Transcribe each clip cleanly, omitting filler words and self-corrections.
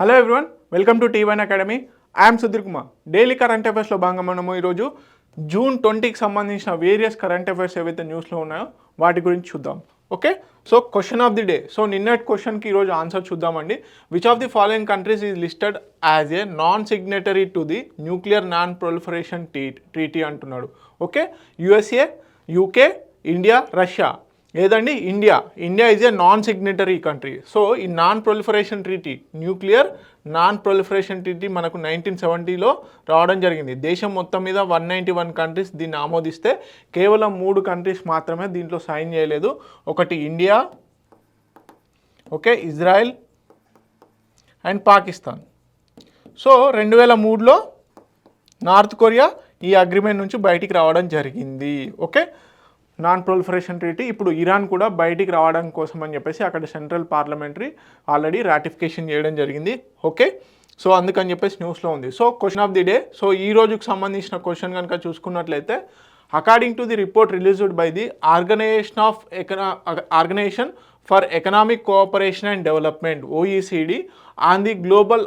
Hello everyone, welcome to T1 academy. I'm Sudheer Kumar. Daily current అఫైర్స్లో భాగంగా మనము ఈరోజు జూన్ 20కి సంబంధించిన వేరియస్ కరెంట్ అఫైర్స్ ఏవైతే న్యూస్లో ఉన్నాయో వాటి గురించి చూద్దాం. Okay, so question of the day. So నిన్నటి క్వశ్చన్కి ఈరోజు ఆన్సర్ చూద్దామండి. Which of the following countries is listed as a non signatory to the nuclear non proliferation treaty అంటున్నాడు. ఓకే, USA, UK, ఇండియా, రష్యా. ఏదండి? India. India is a non signatory country. So ఈ non proliferation treaty, nuclear non proliferation treaty మనకు 1970లో రావడం జరిగింది. దేశం మొత్తం మీద 191 కంట్రీస్ దీన్ని ఆమోదిస్తే కేవలం 3 కంట్రీస్ మాత్రమే దీంట్లో సైన్ చేయలేదు. ఒకటి India, okay, Israel and Pakistan. So 2003లో నార్త్ కొరియా ఈ అగ్రిమెంట్ నుంచి బయటికి రావడం జరిగింది. Okay, non proliferation treaty. ఇప్పుడు ఇరాన్ కూడా బయటికి రావడం కోసం అని చెప్పేసి అక్కడ సెంట్రల్ పార్లమెంటరీ ఆల్రెడీ రాటిఫికేషన్ చేయడం జరిగింది. ఓకే, సో అందుకని చెప్పేసి న్యూస్లో ఉంది. So question of the day. So ఈ రోజుకు సంబంధించిన క్వశ్చన్ కనుక చూసుకున్నట్లయితే, according to the report released by the organisation for economic cooperation and development OECD on the global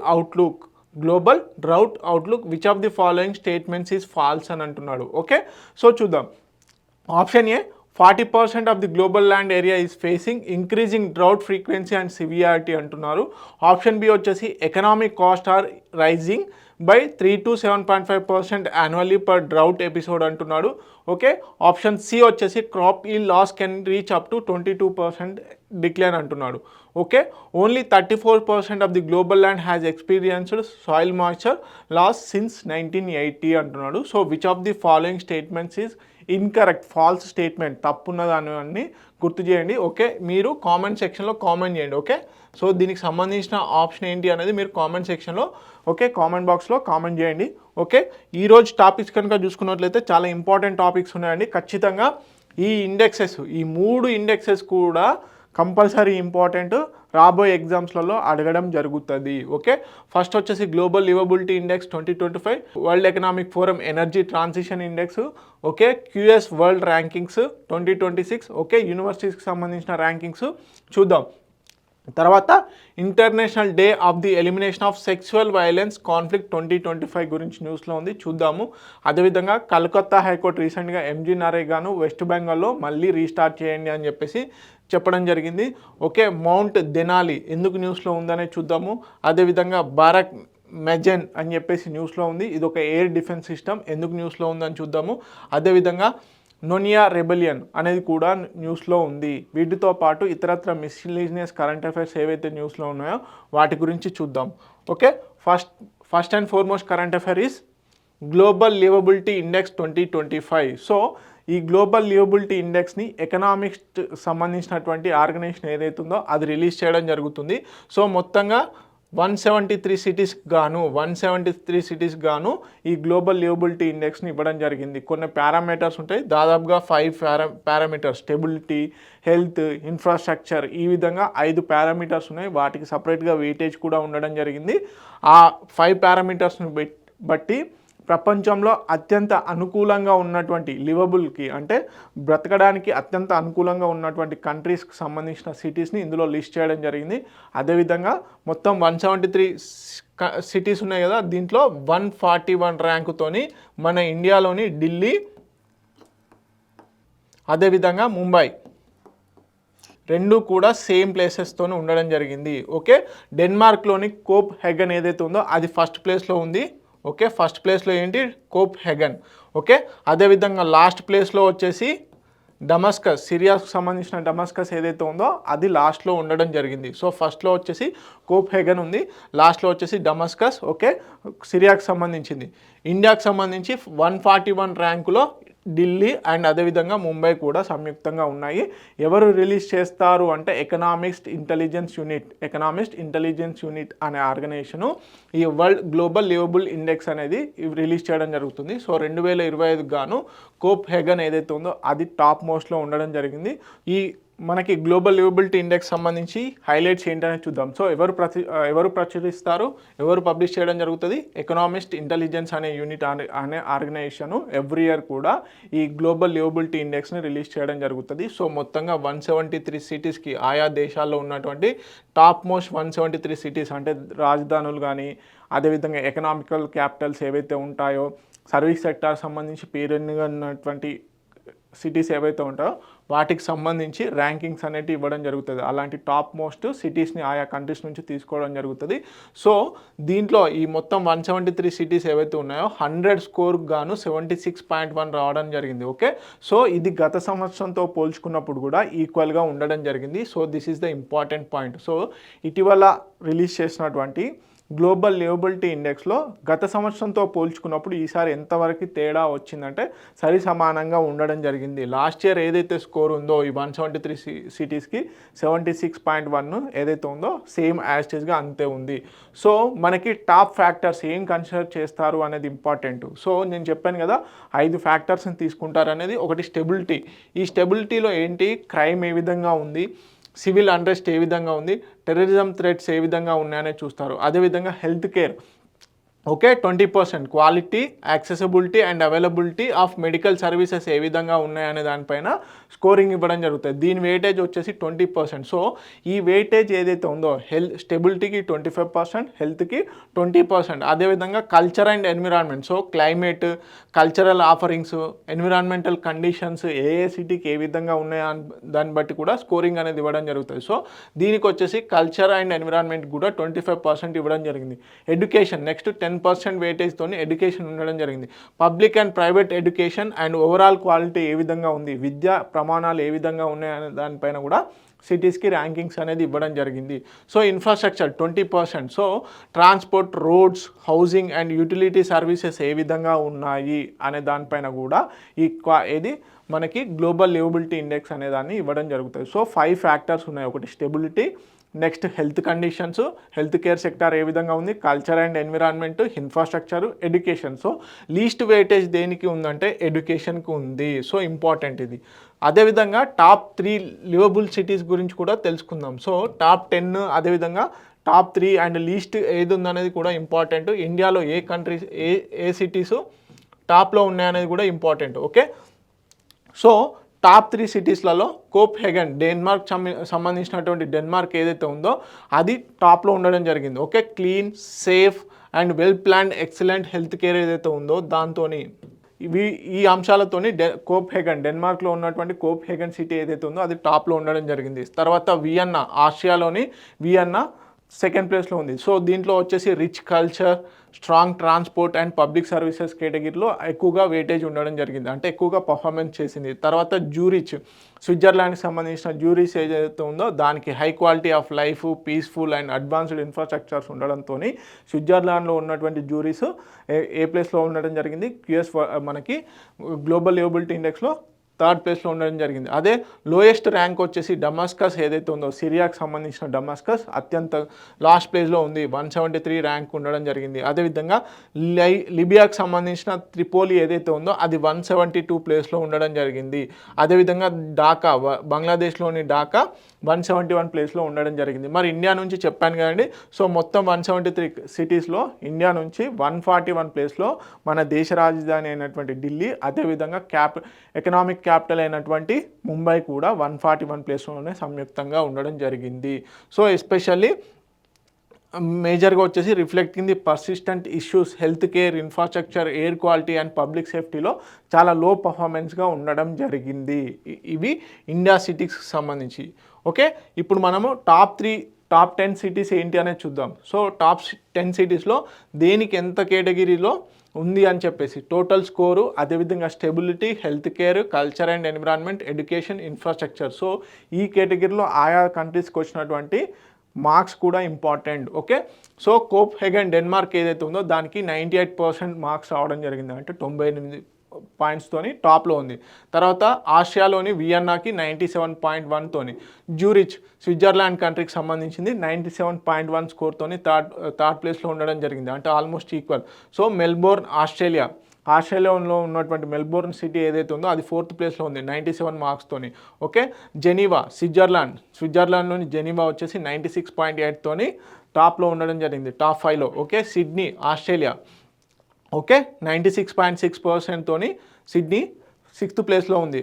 drought outlook which of the following statements is false అని అంటున్నాడు. Okay, so చూద్దాం. Option A, 40% of the global land area is facing increasing drought frequency and severity అంటున్నారు. Option B వచ్చేసి economic cost are rising by 3 to 7.5% annually per drought episode అంటున్నాడు. Okay, option C వచ్చేసి crop yield loss can reach up to 22% decline అంటున్నాడు. Okay, only 34% of the global land has experienced soil moisture loss since 1980 అంటున్నాడు. So which of the following statements is incorrect, false statement, తప్పున్న దాన్ని గుర్తు చేయండి. Okay, మీరు comment సెక్షన్లో comment చేయండి. Okay, so దీనికి సంబంధించిన ఆప్షన్ ఏంటి అనేది మీరు కామెంట్ సెక్షన్లో, ఓకే, కామెంట్ బాక్స్లో కామెంట్ చేయండి. ఓకే, ఈరోజు టాపిక్స్ కనుక చూసుకున్నట్లయితే చాలా ఇంపార్టెంట్ టాపిక్స్ ఉన్నాయండి. ఖచ్చితంగా ఈ ఇండెక్సెస్, ఈ 3 ఇండెక్సెస్ కూడా కంపల్సరీ ఇంపార్టెంట్, రాబోయే ఎగ్జామ్స్లలో అడగడం జరుగుతుంది. ఓకే, ఫస్ట్ వచ్చేసి global livability index 2025, world economic forum energy transition index, okay, QS world rankings 2026, okay, యూనివర్సిటీస్కి సంబంధించిన ర్యాంకింగ్స్ చూద్దాం. తర్వాత international day of the elimination of sexual violence conflict 2025 గురించి న్యూస్లో ఉంది, చూద్దాము. అదేవిధంగా కలకత్తా హైకోర్టు రీసెంట్గా MG నరేగాను వెస్ట్ బెంగాల్లో మళ్ళీ రీస్టార్ట్ చేయండి అని చెప్పేసి చెప్పడం జరిగింది. ఓకే, మౌంట్ దెనాలి ఎందుకు న్యూస్లో ఉందనే చూద్దాము. అదేవిధంగా బారక్ మెజెన్ అని చెప్పేసి న్యూస్లో ఉంది, ఇది ఒక ఎయిర్ డిఫెన్స్ సిస్టమ్, ఎందుకు న్యూస్లో ఉందని చూద్దాము. అదేవిధంగా నోనియా రెబెలియన్ అనేది కూడా న్యూస్లో ఉంది. వీటితో పాటు ఇతరత్ర మిస్లీనియస్ కరెంట్ అఫైర్స్ ఏవైతే న్యూస్లో ఉన్నాయో వాటి గురించి చూద్దాం. Okay, first and foremost current affair is global livability index 2025. So ఈ గ్లోబల్ లివబిలిటీ ఇండెక్స్ని ఎకనామిక్స్ సంబంధించినటువంటి ఆర్గనైజేషన్ ఏదైతే ఉందో అది రిలీజ్ చేయడం జరుగుతుంది. సో మొత్తంగా 173 సిటీస్ గాను ఈ గ్లోబల్ లివబిలిటీ ఇండెక్స్ని ఇవ్వడం జరిగింది. కొన్ని పారామీటర్స్ ఉంటాయి, దాదాపుగా 5 పారామీటర్స్, స్టెబిలిటీ, హెల్త్, ఇన్ఫ్రాస్ట్రక్చర్, ఈ విధంగా 5 పారామీటర్స్ ఉన్నాయి. వాటికి సపరేట్గా వెయిటేజ్ కూడా ఉండడం జరిగింది. ఆ 5 పారామీటర్స్ని బట్టి ప్రపంచంలో అత్యంత అనుకూలంగా ఉన్నటువంటి లివబుల్కి, అంటే బ్రతకడానికి అత్యంత అనుకూలంగా ఉన్నటువంటి కంట్రీస్కి సంబంధించిన సిటీస్ని ఇందులో లిస్ట్ చేయడం జరిగింది. అదేవిధంగా మొత్తం 173 సిటీస్ ఉన్నాయి కదా, దీంట్లో 141 ర్యాంకుతోని మన ఇండియాలోని ఢిల్లీ, అదేవిధంగా ముంబై రెండు కూడా సేమ్ ప్లేసెస్తోనే ఉండడం జరిగింది. ఓకే, డెన్మార్క్లోని కోప్ హెగన్ ఏదైతే ఉందో అది ఫస్ట్ ప్లేస్లో ఉంది. ఓకే, ఫస్ట్ ప్లేస్లో ఏంటి? Cope Hagen. ఓకే, అదేవిధంగా లాస్ట్ ప్లేస్లో వచ్చేసి డమస్కస్, సిరియాకు సంబంధించిన డమస్కస్ ఏదైతే ఉందో అది లాస్ట్లో ఉండడం జరిగింది. సో ఫస్ట్లో వచ్చేసి కోప్ హెగన్ ఉంది, లాస్ట్లో వచ్చేసి డమస్కస్, ఓకే, సిరియాకు సంబంధించింది. ఇండియాకు సంబంధించి 141 ర్యాంకులో ఢిల్లీ అండ్ అదేవిధంగా ముంబై కూడా సంయుక్తంగా ఉన్నాయి. ఎవరు రిలీజ్ చేస్తారు అంటే ఎకనామిస్ట్ ఇంటెలిజెన్స్ యూనిట్ అనే ఆర్గనైజేషను ఈ వరల్డ్ గ్లోబల్ లివబుల్ ఇండెక్స్ అనేది రిలీజ్ చేయడం జరుగుతుంది. సో 2025 గాను కోప్ హెగన్ ఏదైతే ఉందో అది టాప్ మోస్ట్లో ఉండడం జరిగింది. ఈ మనకి గ్లోబల్ లివబిలిటీ ఇండెక్స్ సంబంధించి హైలైట్స్ ఏంటనే చూద్దాం. సో ఎవరు ప్రచురిస్తారు, ఎవరు పబ్లిష్ చేయడం జరుగుతుంది? ఎకనామిస్ట్ ఇంటెలిజెన్స్ అనే యూనిట్ అనే ఆర్గనైజేషన్ ఎవ్రీ ఇయర్ కూడా ఈ గ్లోబల్ లివబిలిటీ ఇండెక్స్ని రిలీజ్ చేయడం జరుగుతుంది. సో మొత్తంగా 173 సిటీస్కి ఆయా దేశాల్లో ఉన్నటువంటి టాప్ మోస్ట్ 173 సిటీస్ అంటే రాజధానులు కానీ, అదేవిధంగా ఎకనామికల్ క్యాపిటల్స్ ఏవైతే ఉంటాయో, సర్వీస్ సెక్టార్ సంబంధించి పేరుగా ఉన్నటువంటి సిటీస్ ఏవైతే ఉంటాయో వాటికి సంబంధించి ర్యాంకింగ్స్ అనేవి ఇవ్వడం జరుగుతుంది. అలాంటి టాప్ మోస్ట్ సిటీస్ని ఆయా కంట్రీస్ నుంచి తీసుకోవడం జరుగుతుంది. సో దీంట్లో ఈ మొత్తం 173 సిటీస్ ఏవైతే ఉన్నాయో 100 స్కోర్కి గాను 76.1 రావడం జరిగింది. ఓకే, సో ఇది గత సంవత్సరంతో పోల్చుకున్నప్పుడు కూడా ఈక్వల్గా ఉండడం జరిగింది. So this is the important point. So ఇటీవల రిలీజ్ చేసినటువంటి గ్లోబల్ లివబిలిటీ ఇండెక్స్లో గత సంవత్సరంతో పోల్చుకున్నప్పుడు ఈసారి ఎంతవరకు తేడా వచ్చిందంటే సరి సమానంగా ఉండడం జరిగింది. లాస్ట్ ఇయర్ ఏదైతే స్కోర్ ఉందో ఈ 173 సిటీస్కి 76.1 ఏదైతే ఉందో సేమ్ యాస్టేజ్గా అంతే ఉంది. సో మనకి టాప్ ఫ్యాక్టర్స్ ఏం కన్సిడర్ చేస్తారు అనేది ఇంపార్టెంట్. సో నేను చెప్పాను కదా 5 ఫ్యాక్టర్స్ని తీసుకుంటారు అనేది. ఒకటి స్టెబిలిటీ. ఈ స్టెబిలిటీలో ఏంటి, క్రైమ్ ఏ విధంగా ఉంది, సివిల్ అన్రెస్ట్ ఏ విధంగా ఉంది, టెర్రరిజం థ్రెట్స్ ఏ విధంగా ఉన్నాయనే చూస్తారు. అదేవిధంగా health care okay 20% quality, accessibility and availability of medical services ఏ విధంగా ఉన్నాయనే దానిపైన స్కోరింగ్ ఇవ్వడం జరుగుతుంది. దీని వెయిటేజ్ వచ్చేసి 20%. సో ఈ వెయిటేజ్ ఏదైతే ఉందో స్టెబిలిటీకి 25%, హెల్త్కి 20%. అదేవిధంగా culture and environment, so climate, cultural offerings, environmental conditions ఏ సిటీకి ఏ విధంగా ఉన్నాయో దాన్ని బట్టి కూడా స్కోరింగ్ అనేది ఇవ్వడం జరుగుతుంది. సో దీనికి వచ్చేసి కల్చర్ అండ్ ఎన్విరాన్మెంట్ కూడా 25% ఇవ్వడం జరిగింది. ఎడ్యుకేషన్ నెక్స్ట్ 10% వెయిటేజ్తో ఎడ్యుకేషన్ ఉండడం జరిగింది. Public and private education and overall quality ఏ విధంగా ఉంది, విద్యా ప్రమాణాలు ఏ విధంగా ఉన్నాయనే దానిపైన కూడా సిటీస్కి ర్యాంకింగ్స్ అనేది ఇవ్వడం జరిగింది. So infrastructure 20%. So transport, roads, housing and utility services ఏ విధంగా ఉన్నాయి అనే దానిపైన కూడా ఏది మనకి గ్లోబల్ లివబిలిటీ ఇండెక్స్ అనే దాన్ని ఇవ్వడం జరుగుతుంది. సో 5 ఫ్యాక్టర్స్ ఉన్నాయి. ఒకటి stability, next health conditions, health care sector ఏ విధంగా ఉంది, culture and environment, infrastructure, education. So least weightage దేనికి ఉందంటే ఎడ్యుకేషన్కి ఉంది. సో ఇంపార్టెంట్ ఇది. అదేవిధంగా టాప్ 3 లివబుల్ సిటీస్ గురించి కూడా తెలుసుకుందాం. సో టాప్ 10, అదేవిధంగా టాప్ 3 అండ్ లీస్ట్ ఏది ఉందనేది కూడా ఇంపార్టెంట్. ఇండియాలో ఏ కంట్రీస్ ఏ సిటీస్ టాప్లో ఉన్నాయనేది కూడా ఇంపార్టెంట్. ఓకే, సో టాప్ 3 సిటీస్లలో కోప్హెగన్ డెన్మార్క్ సంబంధించినటువంటి డెన్మార్క్ ఏదైతే ఉందో అది టాప్లో ఉండడం జరిగింది. Okay, clean, safe and well planned excellent health care ఏదైతే ఉందో దాంతో ఈ అంశాలతోని కోప్హెగన్ డెన్మార్క్లో ఉన్నటువంటి కోప్హెగన్ సిటీ ఏదైతే ఉందో అది టాప్లో ఉండడం జరిగింది. తర్వాత వియన్నా, ఆస్ట్రియాలోని వియన్నా సెకండ్ ప్లేస్లో ఉంది. సో దీంట్లో వచ్చేసి rich culture, strong transport and public services కేటగిరీలో ఎక్కువగా వెయిటేజ్ ఉండడం జరిగింది, అంటే ఎక్కువగా పర్ఫార్మెన్స్ చేసింది. తర్వాత జ్యూరిచ్, స్విట్జర్లాండ్కి సంబంధించిన జ్యూరిచ్ ఏదైతే ఉందో దానికి high quality of life, peaceful and advanced infrastructures ఉండడంతో స్విట్జర్లాండ్లో ఉన్నటువంటి జ్యూరిస్ ఏ ప్లేస్లో ఉండడం జరిగింది, మనకి గ్లోబల్ లివబిలిటీ ఇండెక్స్లో 3rd ప్లేస్లో ఉండడం జరిగింది. అదే లోయెస్ట్ ర్యాంక్ వచ్చేసి డమాస్కస్ ఏదైతే ఉందో సిరియాకి సంబంధించిన డమాస్కస్ అత్యంత లాస్ట్ ప్లేస్లో ఉంది, 173 ర్యాంక్ ఉండడం జరిగింది. అదేవిధంగా లిబియాకి సంబంధించిన త్రిపోలి ఏదైతే ఉందో అది 172 ప్లేస్లో ఉండడం జరిగింది. అదేవిధంగా ఢాకా, బంగ్లాదేశ్లోని ఢాకా 171 ప్లేస్లో ఉండడం జరిగింది. మరి ఇండియా నుంచి చెప్పాను కదండి. సో మొత్తం 173 సిటీస్లో ఇండియా నుంచి 141 ప్లేస్లో మన దేశ రాజధాని అయినటువంటి ఢిల్లీ, అదేవిధంగా ఎకనామిక్ క్యాపిటల్ అయినటువంటి ముంబై కూడా 141 ప్లేస్లోనే సంయుక్తంగా ఉండడం జరిగింది. సో ఎస్పెషల్లీ మేజర్గా వచ్చేసి reflecting the persistent issues health care, infrastructure, air quality and public సేఫ్టీలో చాలా లో పర్ఫార్మెన్స్గా ఉండడం జరిగింది. ఇవి ఇండియా సిటీస్కి సంబంధించి. ఓకే, ఇప్పుడు మనము టాప్ 10 సిటీస్ ఏంటి అనేది చూద్దాం. సో టాప్ 10 సిటీస్లో దేనికి ఎంత కేటగిరీలో ఉంది అని చెప్పేసి టోటల్ స్కోరు, అదేవిధంగా stability, health care, culture and environment, education, infrastructure. So ఈ కేటగిరీలో ఆయా కంట్రీస్కి వచ్చినటువంటి మార్క్స్ కూడా ఇంపార్టెంట్. ఓకే, సో కోప్హెగన్ డెన్మార్క్ ఏదైతే ఉందో దానికి 98% మార్క్స్ రావడం జరిగింది, అంటే 98 పాయింట్స్తోని టాప్లో ఉంది. తర్వాత ఆస్ట్రియాలోని వియన్నాకి 97.1తోని, జ్యూరిచ్ స్విట్జర్లాండ్ కంట్రీకి సంబంధించింది 97.1 స్కోర్తోని థర్డ్ ప్లేస్లో ఉండడం జరిగింది, అంటే almost equal. So Melbourne Australia ఆస్ట్రేలియాలో ఉన్నటువంటి మెల్బోర్న్ సిటీ ఏదైతే ఉందో అది 4th ప్లేస్లో ఉంది 97 మార్క్స్తోని. ఓకే, జెనీవా స్విట్జర్లాండ్లోని జెనీవా వచ్చేసి 96.8తోని టాప్లో ఉండడం జరిగింది, టాప్ 5లో. ఓకే, సిడ్నీ ఆస్ట్రేలియా ఓకే 96.6%తోని సిడ్నీ 6th ప్లేస్లో ఉంది.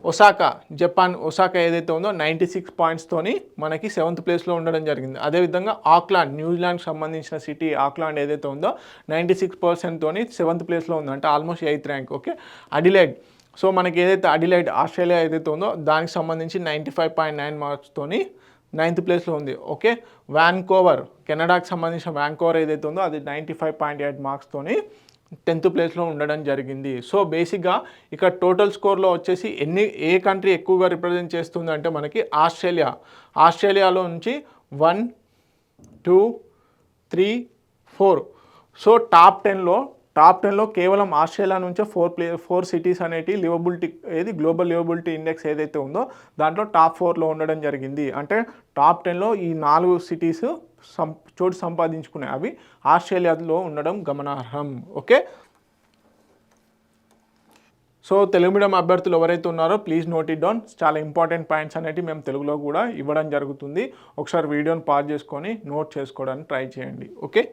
ఒసాకా జపాన్ ఏదైతే ఉందో 96 పాయింట్స్తోని మనకి 7th ప్లేస్లో ఉండడం జరిగింది. అదేవిధంగా ఆక్లాండ్ న్యూజిలాండ్కి సంబంధించిన సిటీ ఆక్లాండ్ ఏదైతే ఉందో 96%తోని 7th ప్లేస్లో ఉంది, అంటే almost 8th rank. Okay, Adelaide so మనకి ఏదైతే అడిలైడ్ ఆస్ట్రేలియా ఏదైతే ఉందో దానికి సంబంధించి 95.9 మార్క్స్తోని 9th ప్లేస్లో ఉంది. ఓకే, వాన్కోవర్ కెనడాకి సంబంధించిన వాన్కోవర్ ఏదైతే ఉందో అది 95.8 మార్క్స్తోని 10th ప్లేస్లో ఉండడం జరిగింది. సో బేసిక్గా ఇక్కడ టోటల్ స్కోర్లో వచ్చేసి ఏ కంట్రీ ఎక్కువగా రిప్రజెంట్ చేస్తుంది అంటే మనకి ఆస్ట్రేలియాలో నుంచి 1 2 3 4. సో టాప్ టెన్లో కేవలం ఆస్ట్రేలియా నుంచే 4 సిటీస్ అనేటి గ్లోబల్ లివబిలిటీ ఇండెక్స్ ఏదైతే ఉందో దాంట్లో టాప్ 4లో ఉండడం జరిగింది. అంటే టాప్ 10లో ఈ 4 సిటీస్ చోటు సంపాదించుకునే అవి ఆస్ట్రేలియాలో ఉండడం గమనార్హం. ఓకే, సో తెలుగు మీడియం అభ్యర్థులు ఎవరైతే ఉన్నారో ప్లీజ్ నోట్ ఇట్ డౌన్. చాలా ఇంపార్టెంట్ పాయింట్స్ అనేవి మేము తెలుగులో కూడా ఇవ్వడం జరుగుతుంది. ఒకసారి వీడియోని పాజ్ చేసుకొని నోట్ చేసుకోవడానికి ట్రై చేయండి. ఓకే,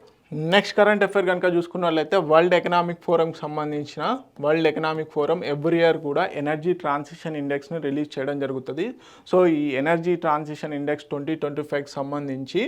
నెక్స్ట్ కరెంట్ అఫైర్ కనుక చూసుకున్నట్లయితే వరల్డ్ ఎకనామిక్ ఫోరంకి సంబంధించిన world economic forum every year కూడా ఎనర్జీ ట్రాన్సిషన్ ఇండెక్స్ని రిలీజ్ చేయడం జరుగుతుంది. సో ఈ ఎనర్జీ ట్రాన్సిషన్ ఇండెక్స్ 2025కి సంబంధించి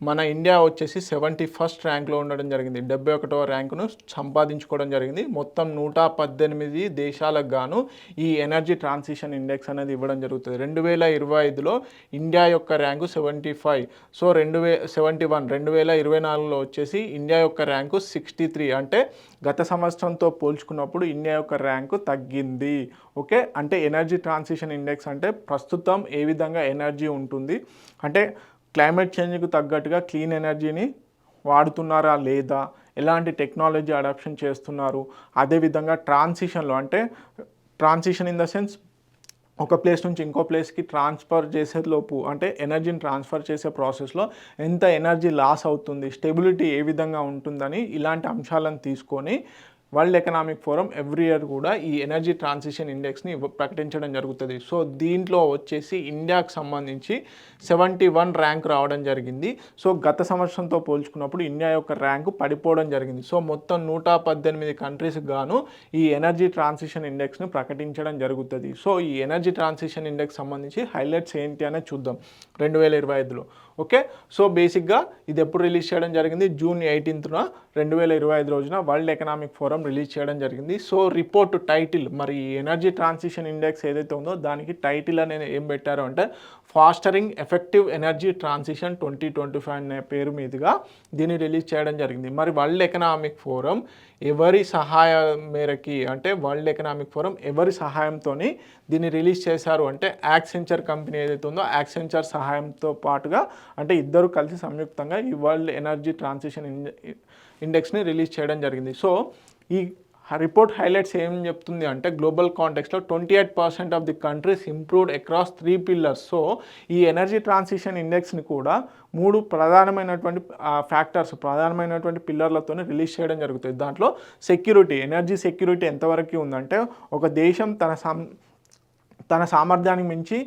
మన ఇండియా వచ్చేసి 71st ర్యాంక్లో ఉండడం జరిగింది, 71వ ర్యాంకును సంపాదించుకోవడం జరిగింది. మొత్తం 118 దేశాలకు గాను ఈ ఎనర్జీ ట్రాన్సిషన్ ఇండెక్స్ అనేది ఇవ్వడం జరుగుతుంది. 2025లో ఇండియా యొక్క ర్యాంకు 75. సో 2024లో వచ్చేసి ఇండియా యొక్క ర్యాంకు 63. అంటే గత సంవత్సరంతో పోల్చుకున్నప్పుడు ఇండియా యొక్క ర్యాంకు తగ్గింది. ఓకే, అంటే ఎనర్జీ ట్రాన్సిషన్ ఇండెక్స్ అంటే ప్రస్తుతం ఏ విధంగా ఎనర్జీ ఉంటుంది, అంటే క్లైమేట్ చేంజ్కి తగ్గట్టుగా క్లీన్ ఎనర్జీని వాడుతున్నారా లేదా, ఎలాంటి టెక్నాలజీ అడాప్షన్ చేస్తున్నారు, అదేవిధంగా ట్రాన్సిషన్ ఇన్ ద సెన్స్ ఒక ప్లేస్ నుంచి ఇంకో ప్లేస్కి ట్రాన్స్ఫర్ చేసేలోపు అంటే ఎనర్జీని ట్రాన్స్ఫర్ చేసే ప్రాసెస్లో ఎంత ఎనర్జీ లాస్ అవుతుంది, స్టెబిలిటీ ఏ విధంగా ఉంటుందని ఇలాంటి అంశాలను తీసుకొని world economic forum every year కూడా ఈ ఎనర్జీ ట్రాన్సిషన్ ఇండెక్స్ని ప్రకటించడం జరుగుతుంది. సో దీంట్లో వచ్చేసి ఇండియాకు సంబంధించి 71 ర్యాంక్ రావడం జరిగింది. సో గత సంవత్సరంతో పోల్చుకున్నప్పుడు ఇండియా యొక్క ర్యాంకు పడిపోవడం జరిగింది. సో మొత్తం 118 కంట్రీస్కి గాను ఈ ఎనర్జీ ట్రాన్సిషన్ ఇండెక్స్ని ప్రకటించడం జరుగుతుంది. సో ఈ ఎనర్జీ ట్రాన్సిషన్ ఇండెక్స్ సంబంధించి హైలైట్స్ ఏంటి అనేది చూద్దాం 2025లో. ఓకే, సో బేసిక్గా ఇది ఎప్పుడు రిలీజ్ చేయడం జరిగింది, జూన్ 18న 2025 రోజున వరల్డ్ ఎకనామిక్ ఫోరం రిలీజ్ చేయడం జరిగింది. సో రిపోర్ట్ టైటిల్ మరి ఎనర్జీ ట్రాన్సిషన్ ఇండెక్స్ ఏదైతే ఉందో దానికి టైటిల్ అనేది ఏం పెట్టారు అంటే ఫాస్టరింగ్ ఎఫెక్టివ్ ఎనర్జీ ట్రాన్సిషన్ 2025 అనే పేరు మీదుగా దీన్ని రిలీజ్ చేయడం జరిగింది. మరి వరల్డ్ ఎకనామిక్ ఫోరం ఎవరి సహాయం మేరకి అంటే వరల్డ్ ఎకనామిక్ ఫోరం ఎవరి సహాయంతో దీన్ని రిలీజ్ చేశారు అంటే యాక్సెంచర్ కంపెనీ ఏదైతే ఉందో యాక్సెంచర్ సహాయంతో పాటుగా అంటే ఇద్దరు కలిసి సంయుక్తంగా ఈ వరల్డ్ ఎనర్జీ ట్రాన్సిషన్ ఇండెక్స్ని రిలీజ్ చేయడం జరిగింది. సో ఈ రిపోర్ట్ హైలైట్స్ ఏం చెప్తుంది అంటే గ్లోబల్ కాంటెక్స్లో 28% of the countries improved across 3 pillars. So ఈ ఎనర్జీ ట్రాన్సిషన్ ఇండెక్స్ని కూడా 3 ప్రధానమైనటువంటి పిల్లర్లతోనే రిలీజ్ చేయడం జరుగుతుంది. దాంట్లో ఎనర్జీ సెక్యూరిటీ ఎంతవరకు ఉందంటే ఒక దేశం తన సామర్థ్యానికి మించి